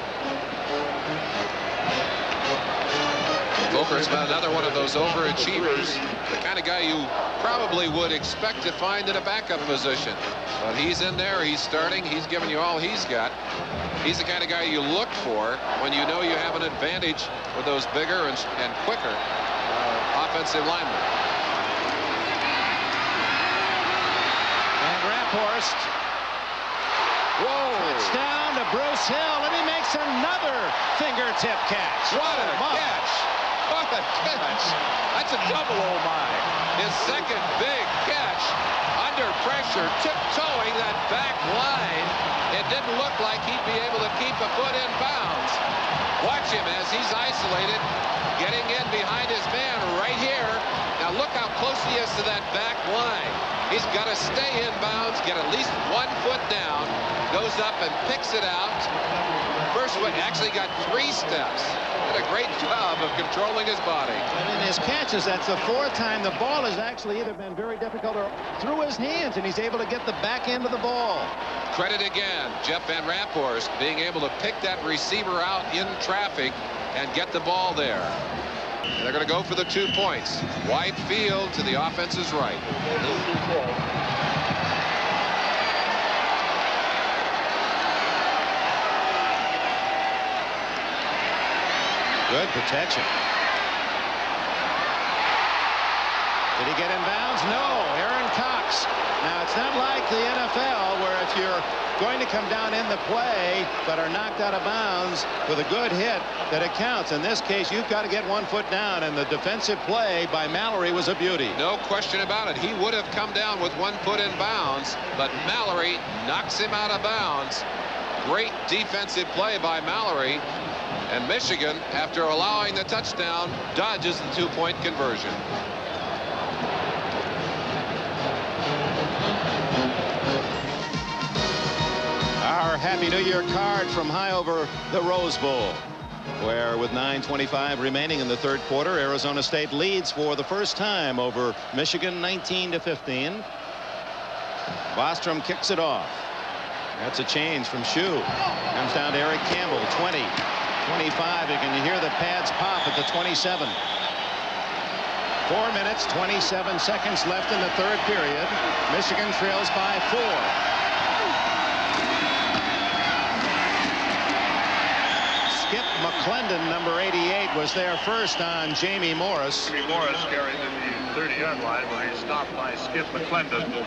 Folkertsma, another one of those overachievers, the kind of guy you probably would expect to find in a backup position. But he's in there, he's starting, he's giving you all he's got. He's the kind of guy you look for when you know you have an advantage with those bigger and quicker offensive linemen. Raaphorst. Whoa! Touchdown to Bruce Hill, and he makes another fingertip catch. What a catch! What a catch! That's a double, oh my! His second big catch under pressure, tiptoeing that back line. It didn't look like he'd be able to keep a foot in bounds. Watch him as he's isolated, getting in behind his man right here. Now look how close he is to that back line. He's got to stay in bounds, get at least 1 foot down, goes up and picks it out. First one actually got 3 steps. Did a great job of controlling his body. And in his catches, that's the 4th time the ball has actually either been very difficult or through his hands, and he's able to get the back end of the ball. Credit again, Jeff Van Raaphorst, being able to pick that receiver out in traffic and get the ball there. And they're going to go for the 2 points. Wide field to the offense's right. Good protection. Did he get in bounds? No. Aaron Cox. Now, it's not like the NFL where if you're going to come down in the play but are knocked out of bounds with a good hit that it counts. In this case, you've got to get 1 foot down, and the defensive play by Mallory was a beauty. No question about it. He would have come down with 1 foot in bounds, but Mallory knocks him out of bounds. Great defensive play by Mallory. And Michigan, after allowing the touchdown, dodges the 2-point conversion. Our Happy New Year card from high over the Rose Bowl, where with 9:25 remaining in the 3rd quarter, Arizona State leads for the first time over Michigan 19-15. Bostrom kicks it off. That's a change from Shue. Comes down to Eric Campbell, 20, 25. You can hear the pads pop at the 27. 4 minutes, 27 seconds left in the 3rd period. Michigan trails by 4. Skip McClendon, number 88, was there first on Jamie Morris. Jamie Morris carried in the 30-yard line where he stopped by Skip McClendon.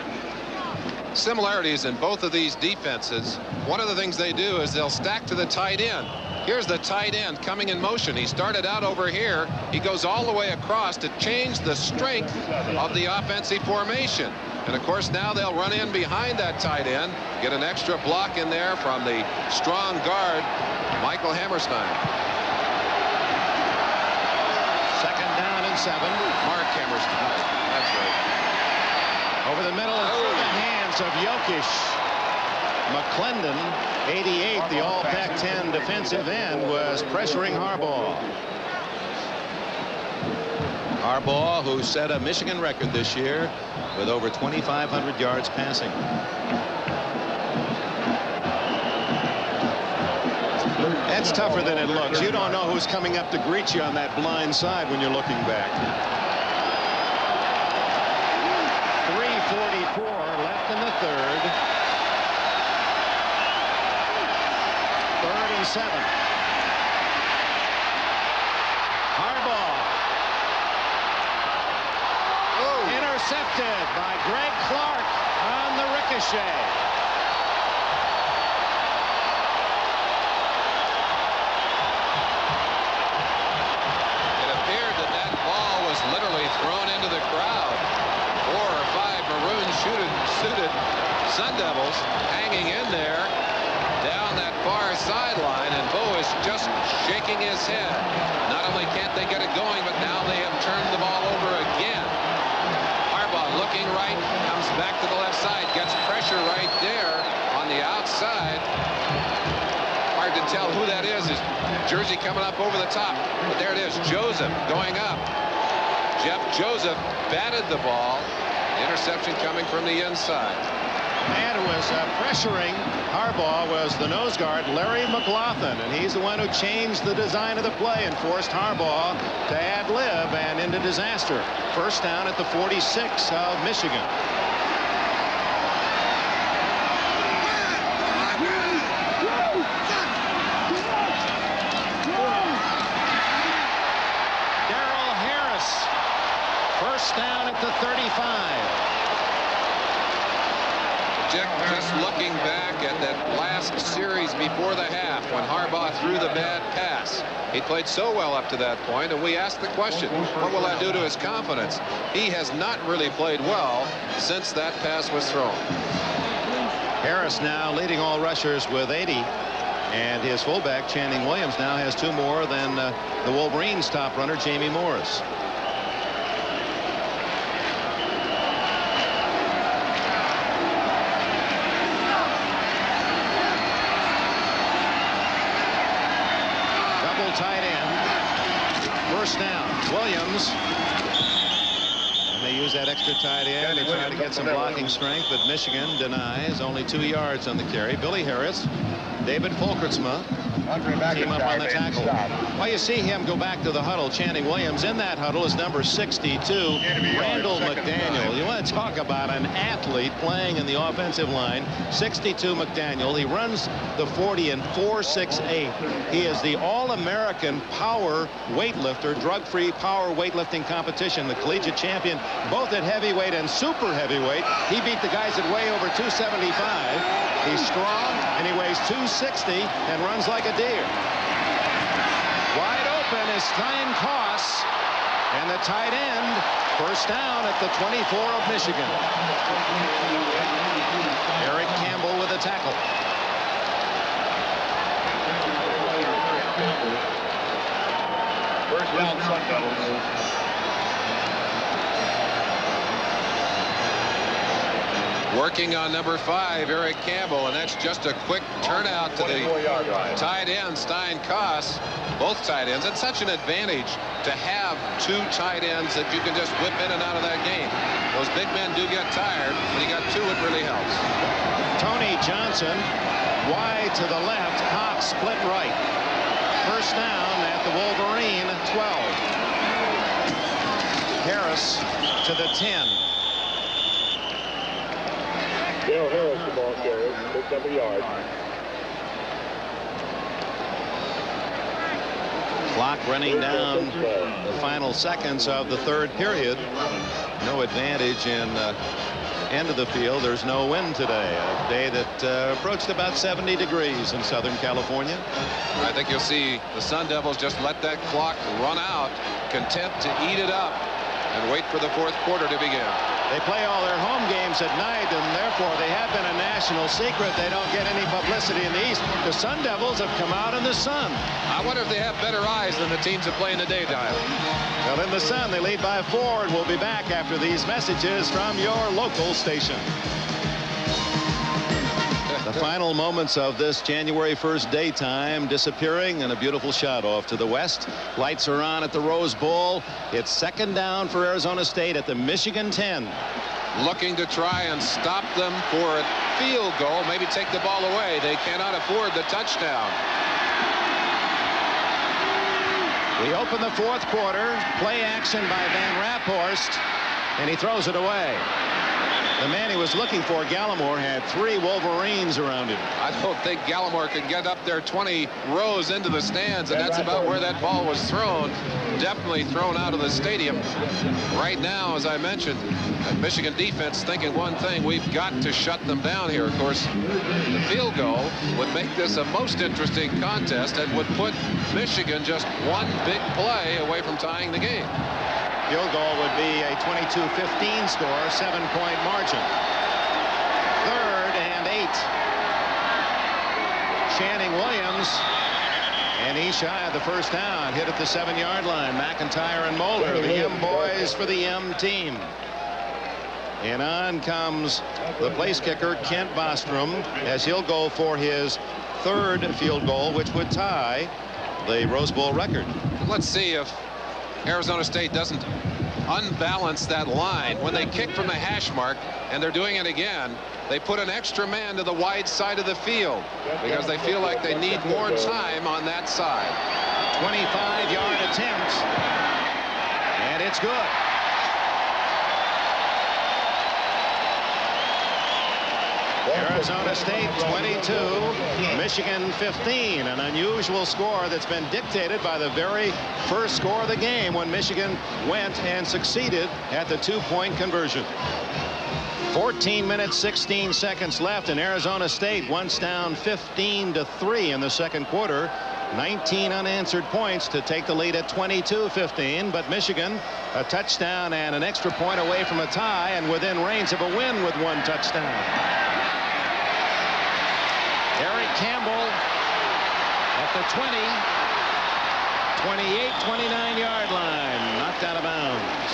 Similarities in both of these defenses. One of the things they do is they'll stack to the tight end. Here's the tight end coming in motion. He started out over here. He goes all the way across to change the strength of the offensive formation. And of course now they'll run in behind that tight end, get an extra block in there from the strong guard Michael Hammerstein. 2nd down and 7. Mark Hammerstein. That's right. Over the middle and through the hands of Jokic. McClendon, 88, the all Pac 10 defensive end, was pressuring Harbaugh. Harbaugh, who set a Michigan record this year with over 2,500 yards passing. That's tougher than it looks. You don't know who's coming up to greet you on that blind side when you're looking back. 3:44 left in the third. 3rd and 7. Harbaugh. Intercepted by Greg Clark on the ricochet. Literally thrown into the crowd. 4 or 5 maroon suited Sun Devils hanging in there down that far sideline, and Bo is just shaking his head. Not only can't they get it going, but now they have turned the ball over again. Harbaugh looking right, comes back to the left side, gets pressure right there on the outside. Hard to tell who that is. His jersey coming up over the top, but there it is. Joseph going up. Jeff Joseph batted the ball. The interception coming from the inside. And who was pressuring Harbaugh was the nose guard, Larry McLaughlin, and he's the one who changed the design of the play and forced Harbaugh to ad-lib and into disaster. First down at the 46 of Michigan. First down at the 35. Dick, just looking back at that last series before the half when Harbaugh threw the bad pass. He played so well up to that point, and we asked the question, what will that do to his confidence? He has not really played well since that pass was thrown. Harris now leading all rushers with 80. And his fullback, Channing Williams, now has 2 more than the Wolverines' top runner, Jamie Morris. Tight end. First down. Williams. And they use that extra tight end to try to get some blocking strength, but Michigan denies. Only 2 yards on the carry. Billy Harris, David Fulkertsma team up on the tackle. Well, you see him go back to the huddle. Channing Williams in that huddle is number 62, Randall McDaniel. You want to talk about an athlete playing in the offensive line. 62 McDaniel. He runs the 40 in 4.68. He is the All-American power weightlifter, drug-free power weightlifting competition, the collegiate champion both at heavyweight and super heavyweight. He beat the guys that weigh over 275. He's strong and he weighs 260 and runs like a deer. Wide open is Stein Koss, and the tight end. First down at the 24 of Michigan. Eric Campbell with a tackle. First down, Sun Devils. Working on number 5, Eric Campbell, and that's just a quick turnout to the tight end, Stein Koss. Both tight ends. It's such an advantage to have 2 tight ends that you can just whip in and out of that game. Those big men do get tired. When you got 2, it really helps. Tony Johnson wide to the left. Cox split right. First down at the Wolverine 12. Harris to the 10. Dale Harris, the ball carrier, picked up a yard. Clock running down the final seconds of the 3rd period. No advantage in end of the field. There's no wind today. A day that approached about 70 degrees in Southern California. I think you'll see the Sun Devils just let that clock run out, content to eat it up and wait for the 4th quarter to begin. They play all their home games at night, and therefore they have been a national secret. They don't get any publicity in the East. The Sun Devils have come out in the sun. I wonder if they have better eyes than the teams that play in the daytime. Well, in the sun, they lead by 4, and we'll be back after these messages from your local station. The final moments of this January 1st daytime disappearing, and a beautiful shot off to the west. Lights are on at the Rose Bowl. It's second down for Arizona State at the Michigan 10. Looking to try and stop them for a field goal, maybe take the ball away. They cannot afford the touchdown. We open the fourth quarter. Play action by Raaphorst, and he throws it away. The man he was looking for, Gallimore, had 3 Wolverines around him. I don't think Gallimore could get up there 20 rows into the stands, and that's about where that ball was thrown. Definitely thrown out of the stadium. Right now, as I mentioned, Michigan defense thinking one thing: we've got to shut them down here. Of course, the field goal would make this a most interesting contest and would put Michigan just one big play away from tying the game. Field goal would be a 22-15 score, 7-point margin. 3rd and 8. Channing Williams, and he's shy of the first down. Hit at the 7-yard line. McIntyre and Mulder, the M boys for the M team. And on comes the place kicker, Kent Bostrom, as he'll go for his 3rd field goal, which would tie the Rose Bowl record. Let's see if Arizona State doesn't unbalance that line. When they kick from the hash mark, and they're doing it again, they put an extra man to the wide side of the field because they feel like they need more time on that side. 25-yard attempt, and it's good. Arizona State 22, Michigan 15. An unusual score that's been dictated by the very first score of the game when Michigan went and succeeded at the 2-point conversion. 14 minutes 16 seconds left, and Arizona State once down 15-3 in the second quarter. 19 unanswered points to take the lead at 22-15, but Michigan a touchdown and an extra point away from a tie and within range of a win with 1 touchdown. Eric Campbell at the 20, 28, 29-yard line, knocked out of bounds.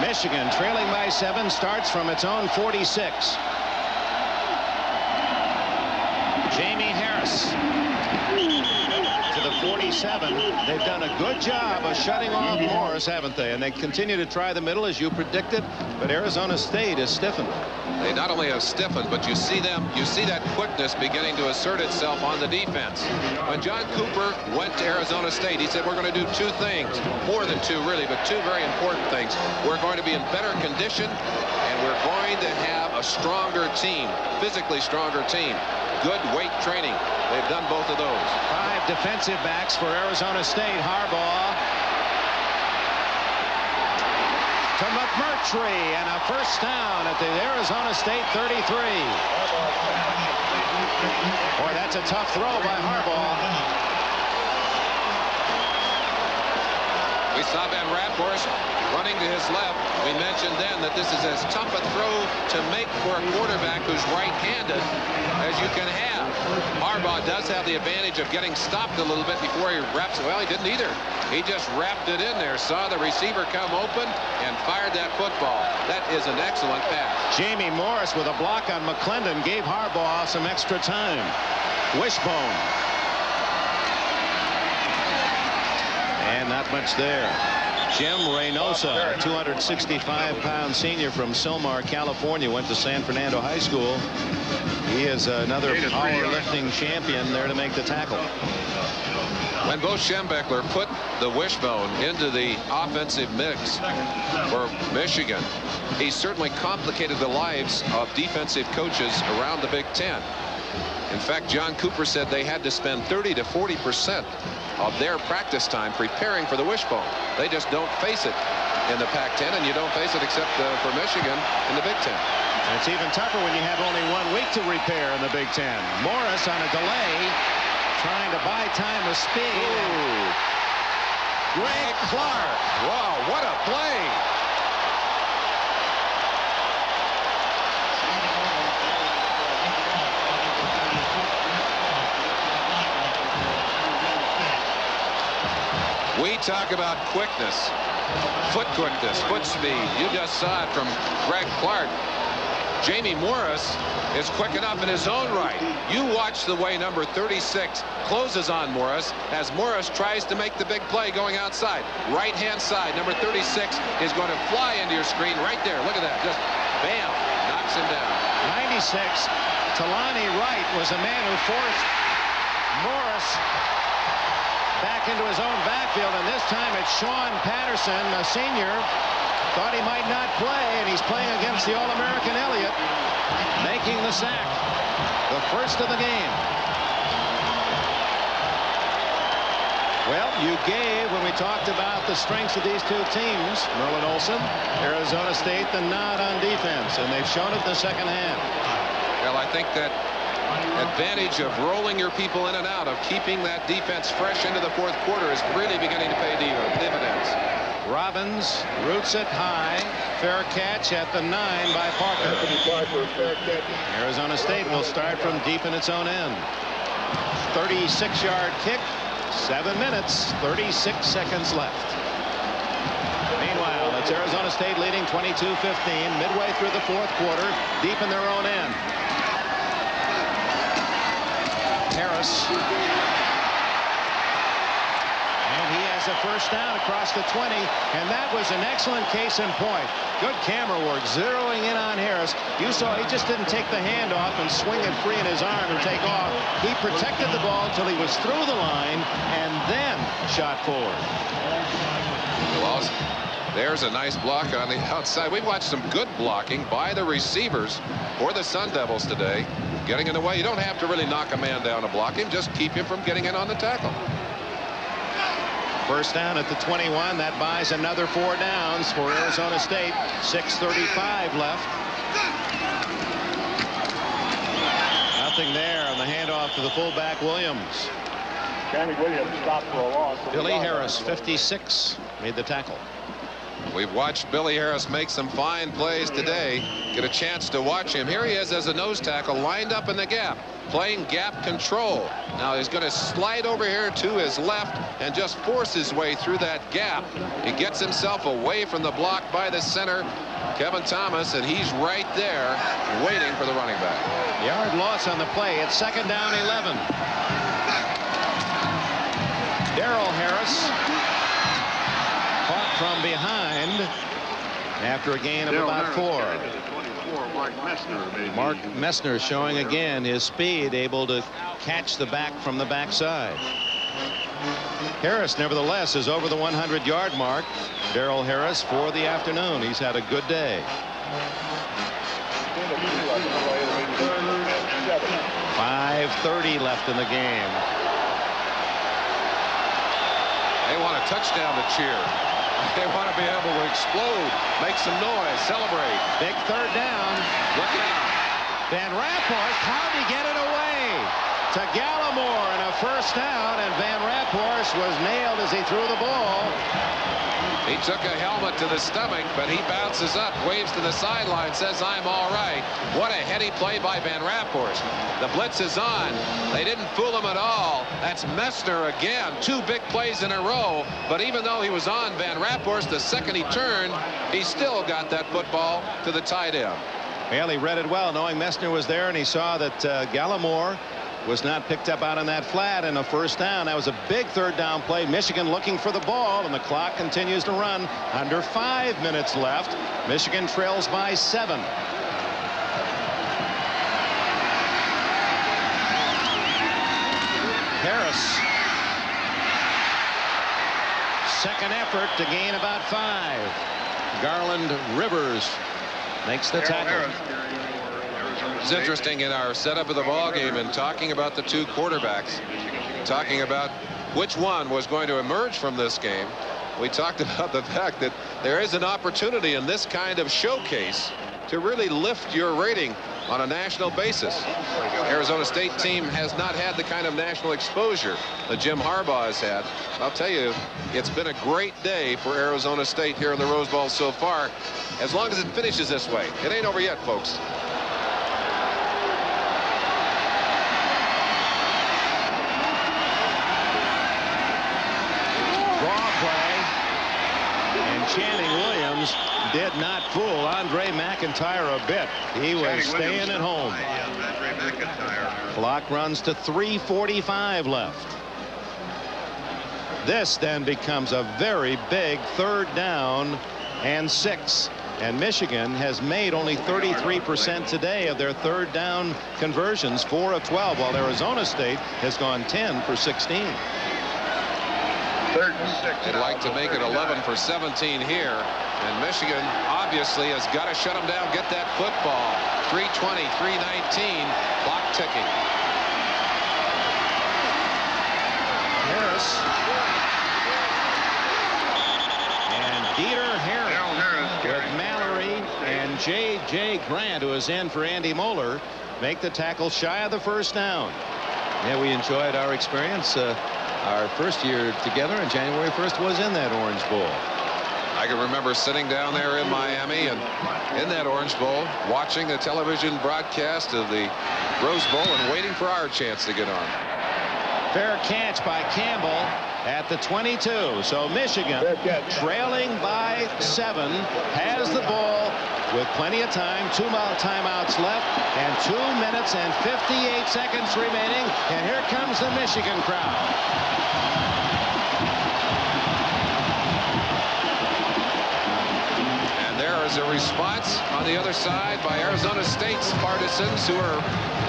Michigan trailing by 7, starts from its own 46. Jamie Harris to the 47. They've done a good job of shutting off Morris, haven't they? And they continue to try the middle as you predicted, but Arizona State is stiffened. They not only have stiffened, but you see that quickness beginning to assert itself on the defense. When John Cooper went to Arizona State, he said, we're going to do 2 things, more than 2 really, but 2 very important things. We're going to be in better condition, and we're going to have a stronger team, physically stronger team. Good weight training. They've done both of those. 5 defensive backs for Arizona State. Harbaugh to McMurtry, and a first down at the Arizona State 33. Boy, that's a tough throw by Harbaugh. We saw Raaphorst running to his left. We mentioned then that this is as tough a throw to make for a quarterback who's right-handed as you can have. Harbaugh does have the advantage of getting stopped a little bit before he wraps it. Well, he didn't either. He just wrapped it in there, saw the receiver come open, and fired that football. That is an excellent pass. Jamie Morris with a block on McClendon gave Harbaugh some extra time. Wishbone. And not much there. Jim Reynosa, a 265-pound senior from Silmar, California, went to San Fernando High School. He is another powerlifting champion there to make the tackle. When Bo Schembechler put the wishbone into the offensive mix for Michigan, he certainly complicated the lives of defensive coaches around the Big Ten. In fact, John Cooper said they had to spend 30 to 40% of their practice time preparing for the wishbone. They just don't face it in the Pac 10, and you don't face it except for Michigan in the Big Ten. And it's even tougher when you have only 1 week to repair in the Big Ten. Morris on a delay, trying to buy time with speed. Ooh. Greg Clark. Wow, what a play. We talk about quickness, foot speed. You just saw it from Greg Clark. Jamie Morris is quick enough in his own right. You watch the way number 36 closes on Morris as Morris tries to make the big play going outside. Right-hand side, number 36 is going to fly into your screen right there. Look at that. Just bam, knocks him down. 96, Talani Wright was a man who forced Morris back into his own backfield, and this time it's Sean Patterson, a senior. Thought he might not play, and he's playing against the All-American Elliott, making the sack, the first of the game. Well, you gave, when we talked about the strengths of these two teams, Merlin Olsen, Arizona State, the nod on defense, and they've shown it in the second half. Well, I think that advantage of rolling your people in and out, of keeping that defense fresh into the fourth quarter, is really beginning to pay dividends. Robbins roots it high. Fair catch at the 9 by Parker. Arizona State will start from deep in its own end. 36-yard kick. 7 minutes, 36 seconds left. Meanwhile, it's Arizona State leading 22-15 midway through the fourth quarter, deep in their own end. Harris. And he has a first down across the 20, and that was an excellent case in point. Good camera work, zeroing in on Harris. You saw he just didn't take the hand off and swing it free in his arm and take off. He protected the ball until he was through the line and then shot forward. Well, there's a nice block on the outside. We've watched some good blocking by the receivers for the Sun Devils today. Getting in the way. You don't have to really knock a man down to block him. Just keep him from getting in on the tackle. First down at the 21. That buys another 4 downs for Arizona State. 6:35 left. Nothing there on the handoff to the fullback Williams. Danny Williams stopped for a loss. Billy Harris, 56, made the tackle. We've watched Billy Harris make some fine plays today. Get a chance to watch him. Here he is as a nose tackle, lined up in the gap, playing gap control. Now he's going to slide over here to his left and just force his way through that gap. He gets himself away from the block by the center, Kevin Thomas, and he's right there waiting for the running back. Yard loss on the play. It's 2nd down 11. Darrell Harris caught from behind after a gain of about 4. Mark Messner showing again his speed, able to catch the back from the backside. Harris nevertheless is over the 100-yard mark. Darrell Harris for the afternoon. He's had a good day. 5:30 left in the game. They want a touchdown to cheer. They want to be able to explode, make some noise, celebrate. Big 3rd down. Look out. Van Raaphorst, how'd he get it away? To Gallimore, and a first down, and Van Raaphorst was nailed as he threw the ball. He took a helmet to the stomach, but he bounces up, waves to the sideline, says, "I'm all right." What a heady play by Van Raaphorst. The blitz is on. They didn't fool him at all. That's Messner again. 2 big plays in a row. But even though he was on Van Raaphorst, the second he turned, he still got that football to the tight end. Well, he read it well, knowing Messner was there, and he saw that Gallimore was not picked up out on that flat, and a first down. That was a big 3rd down play. Michigan looking for the ball, and the clock continues to run. Under 5 minutes left. Michigan trails by 7. Harris. Second effort to gain about 5. Garland Rivers makes the tackle. It's interesting in our setup of the ball game and talking about the 2 quarterbacks, talking about which one was going to emerge from this game. We talked about the fact that there is an opportunity in this kind of showcase to really lift your rating on a national basis. Arizona State team has not had the kind of national exposure that Jim Harbaugh has had. I'll tell you, it's been a great day for Arizona State here in the Rose Bowl so far, as long as it finishes this way. It ain't over yet, folks. Channing Williams did not fool Andre McIntyre a bit. He was staying at home. Clock runs to 3:45 left. This then becomes a very big 3rd down and 6. And Michigan has made only 33% today of their third down conversions, 4 of 12, while Arizona State has gone 10 for 16. Third and 6. They'd like to make it 11 for 17 here. And Michigan obviously has got to shut them down, get that football. 3:20, 3:19, clock ticking. Harris. And Dieter Harris with Mallory and J.J. Grant, who is in for Andy Moeller, make the tackle shy of the first down. Yeah, we enjoyed our experience. Our first year together, and January 1st was in that Orange Bowl. I can remember sitting down there in Miami and in that Orange Bowl watching the television broadcast of the Rose Bowl and waiting for our chance to get on. Fair catch by Campbell at the 22. So Michigan, trailing by 7, has the ball with plenty of time. 2 timeouts left and 2 minutes and 58 seconds remaining. And here comes the Michigan crowd. And there is a response on the other side by Arizona State's partisans, who are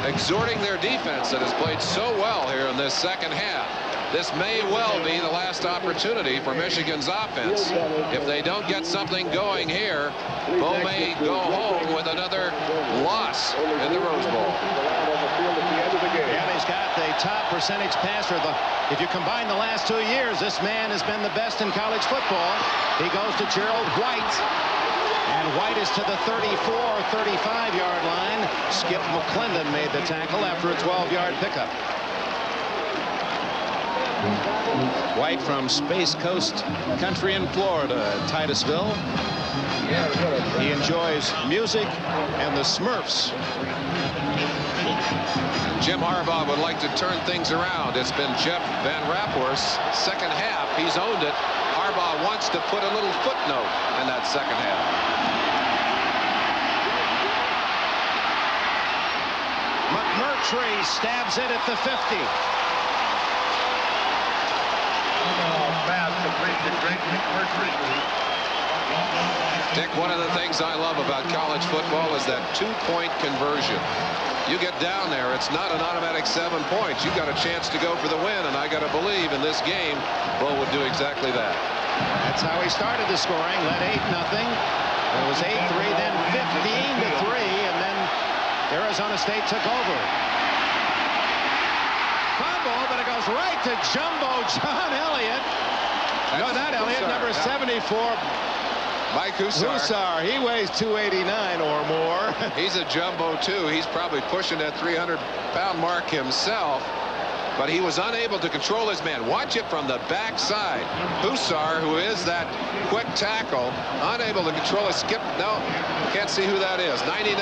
exhorting their defense that has played so well here in this second half. This may well be the last opportunity for Michigan's offense. If they don't get something going here, Bo may go home with another loss in the Rose Bowl. Yeah, he's got the top percentage passer. If you combine the last 2 years, this man has been the best in college football. He goes to Gerald White. And White is to the 34-35-yard line. Skip McClendon made the tackle after a 12-yard pickup. White from Space Coast Country in Florida, Titusville. He enjoys music and the Smurfs. Jim Harbaugh would like to turn things around. It's been Jeff Van Raaphorst's second half. He's owned it. Harbaugh wants to put a little footnote in that second half. McMurtry stabs it at the 50. Dick, one of the things I love about college football is that 2-point conversion. You get down there, it's not an automatic 7 points. You got a chance to go for the win, and I got to believe in this game, Bo would do exactly that. That's how he started the scoring. Led 8-0. It was 8-3, then 15-3, and then Arizona State took over. Fumble, but it goes right to Jumbo John Elliott. No, not Elliott, number 74. Mike Hussar. He weighs 289 or more. He's a jumbo, too. He's probably pushing that 300-pound mark himself. But he was unable to control his man. Watch it from the backside. Hussar, who is that quick tackle, unable to control his skip. No, can't see who that is. 99.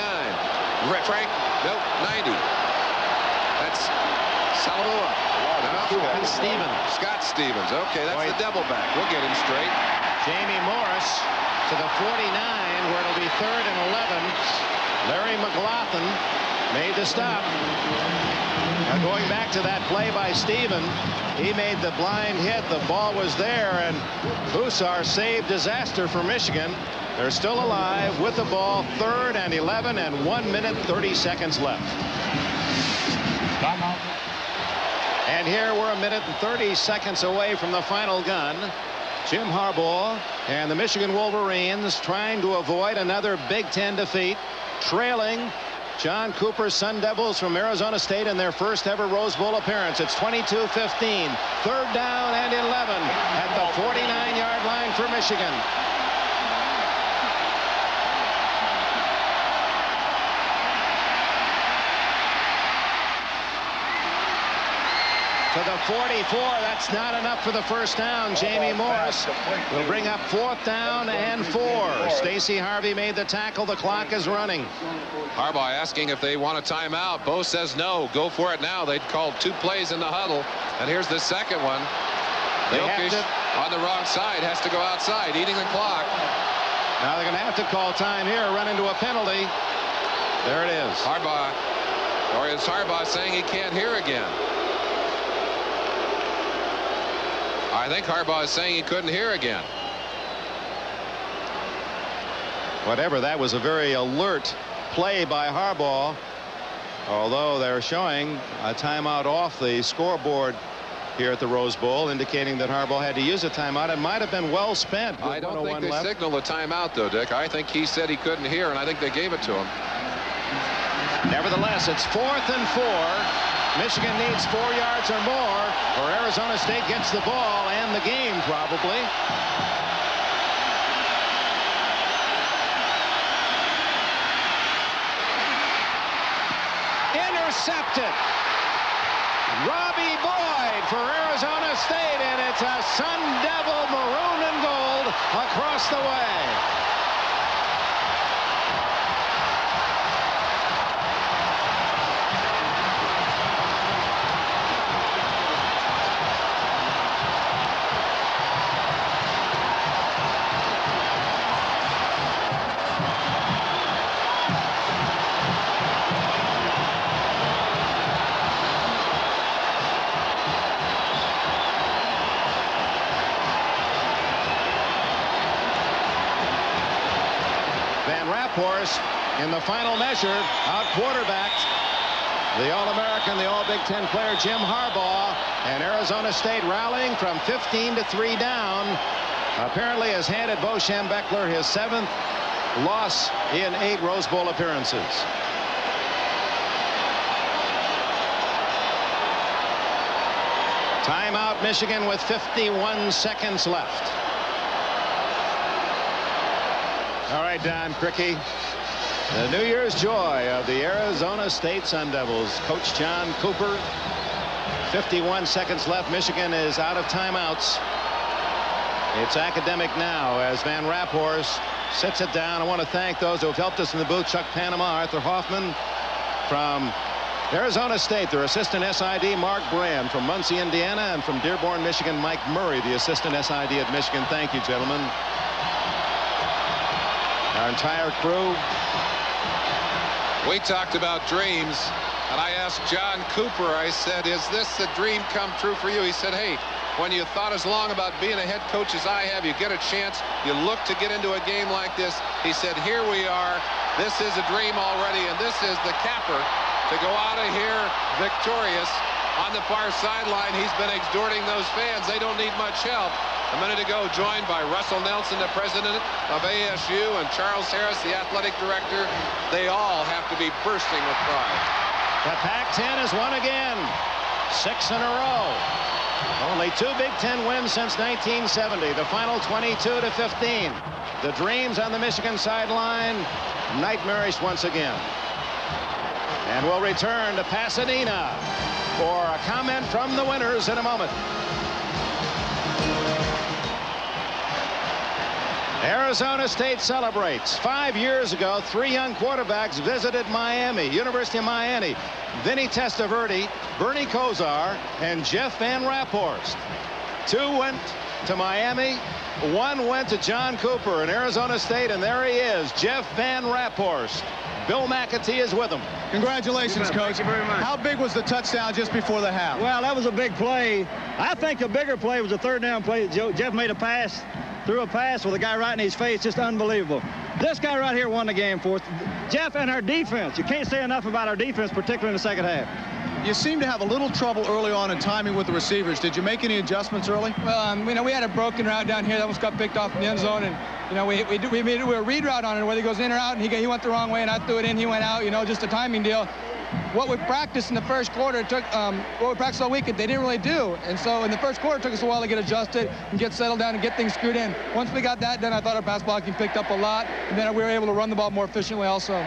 Frank, nope, 90. That's Salavoa. Scott Stevens. Scott Stevens. Okay, that's the double back. We'll get him straight. Jamie Morris to the 49, where it'll be 3rd and 11. Larry McLaughlin made the stop. Now going back to that play by Steven, he made the blind hit. The ball was there, and Hussar saved disaster for Michigan. They're still alive with the ball. 3rd and 11 and 1 minute 30 seconds left. And here we're a minute and 30 seconds away from the final gun. Jim Harbaugh and the Michigan Wolverines trying to avoid another Big Ten defeat, trailing John Cooper's Sun Devils from Arizona State in their first ever Rose Bowl appearance. It's 22-15, 3rd down and 11 at the 49-yard line for Michigan. To the 44, that's not enough for the first down. Jamie Morris will bring up 4th down and 4. Stacey Harvey made the tackle. The clock is running. Harbaugh asking if they want a timeout. Bo says no. Go for it now. They'd called 2 plays in the huddle. And here's the second one. Jokic on the wrong side has to go outside, eating the clock. Now they're going to have to call time here, run into a penalty. There it is. Harbaugh, or is Harbaugh saying he can't hear again? I think Harbaugh is saying he couldn't hear again. Whatever, that was a very alert play by Harbaugh, although they're showing a timeout off the scoreboard here at the Rose Bowl, indicating that Harbaugh had to use a timeout. It might have been well spent. I don't think they left. signaled a timeout, though, Dick. I think he said he couldn't hear, and I think they gave it to him. Nevertheless, it's 4th and 4. Michigan needs 4 yards or more, or Arizona State gets the ball and the game, probably. Intercepted. Robbie Boyd for Arizona State, and it's a Sun Devil maroon and gold across the way. Raaphorst in the final measure out quarterbacked the All-American, the All-Big Ten player Jim Harbaugh, and Arizona State rallying from 15-3 down. Apparently has handed Bo Schembechler his 7th loss in 8 Rose Bowl appearances. Timeout Michigan with 51 seconds left. All right, Don Crickey, the New Year's joy of the Arizona State Sun Devils. Coach John Cooper, 51 seconds left. Michigan is out of timeouts. It's academic now as Van Raaphorst sits it down. I want to thank those who have helped us in the booth. Chuck Panama, Arthur Hoffman from Arizona State, their assistant SID, Mark Brand from Muncie, Indiana, and from Dearborn, Michigan, Mike Murray, the assistant SID at Michigan. Thank you, gentlemen. Our entire crew. We talked about dreams, and I asked John Cooper, I said, is this a dream come true for you? He said, hey, when you thought as long about being a head coach as I have, you get a chance, you look to get into a game like this. He said, here we are. This is a dream already, and this is the capper to go out of here victorious. On the far sideline, he's been exhorting those fans. They don't need much help. A minute ago, joined by Russell Nelson, the president of ASU, and Charles Harris, the athletic director. They all have to be bursting with pride. The Pac 10 has won again. 6 in a row. Only 2 Big Ten wins since 1970. The final 22-15. The dreams on the Michigan sideline, nightmarish once again. And we'll return to Pasadena for a comment from the winners in a moment. Arizona State celebrates. 5 years ago, 3 young quarterbacks visited Miami, University of Miami. Vinny Testaverde, Bernie Kosar, and Jeff Van Raaphorst. 2 went to Miami. 1 went to John Cooper in Arizona State, and there he is, Jeff Van Raaphorst. Bill McAtee is with him. Congratulations, Coach. Thank you very much. How big was the touchdown just before the half? Well, that was a big play. I think the bigger play was a 3rd down play. Jeff made a pass, threw a pass with a guy right in his face. Just unbelievable. This guy right here won the game for us. Jeff and our defense. You can't say enough about our defense, particularly in the second half. You seem to have a little trouble early on in timing with the receivers. Did you make any adjustments early? Well, we had a broken route down here that almost got picked off in the end zone, and we made a read route on it, whether he goes in or out, and he went the wrong way, and I threw it in, he went out. Just a timing deal. What we practiced in the first quarter what we practiced all week, they didn't really do. And so in the first quarter, it took us a while to get adjusted and get settled down and get things screwed in. Once we got that done, I thought our pass blocking picked up a lot, and then we were able to run the ball more efficiently also.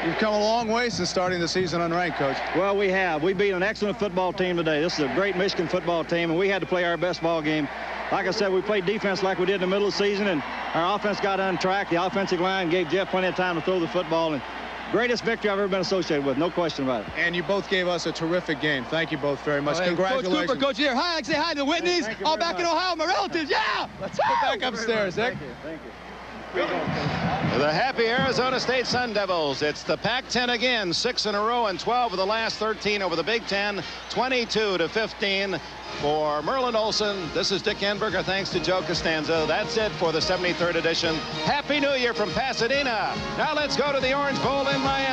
You've come a long way since starting the season unranked, Coach. Well, we have. We beat an excellent football team today. This is a great Michigan football team, and we had to play our best ball game. Like I said, we played defense like we did in the middle of the season, and our offense got on track. The offensive line gave Jeff plenty of time to throw the football, and greatest victory I've ever been associated with, no question about it. And you both gave us a terrific game. Thank you both very much. Hey, congratulations. Coach Cooper, Coach here. Hi, I'd like to say hi to the Whitneys, all back in Ohio, my relatives. Yeah! Let's go back upstairs, Dick. Thank you. The happy Arizona State Sun Devils. It's the Pac 10 again, 6 in a row and 12 of the last 13 over the Big Ten, 22-15 for Merlin Olsen. This is Dick Enberger. Thanks to Joe Costanza. That's it for the 73rd edition. Happy New Year from Pasadena. Now let's go to the Orange Bowl in Miami.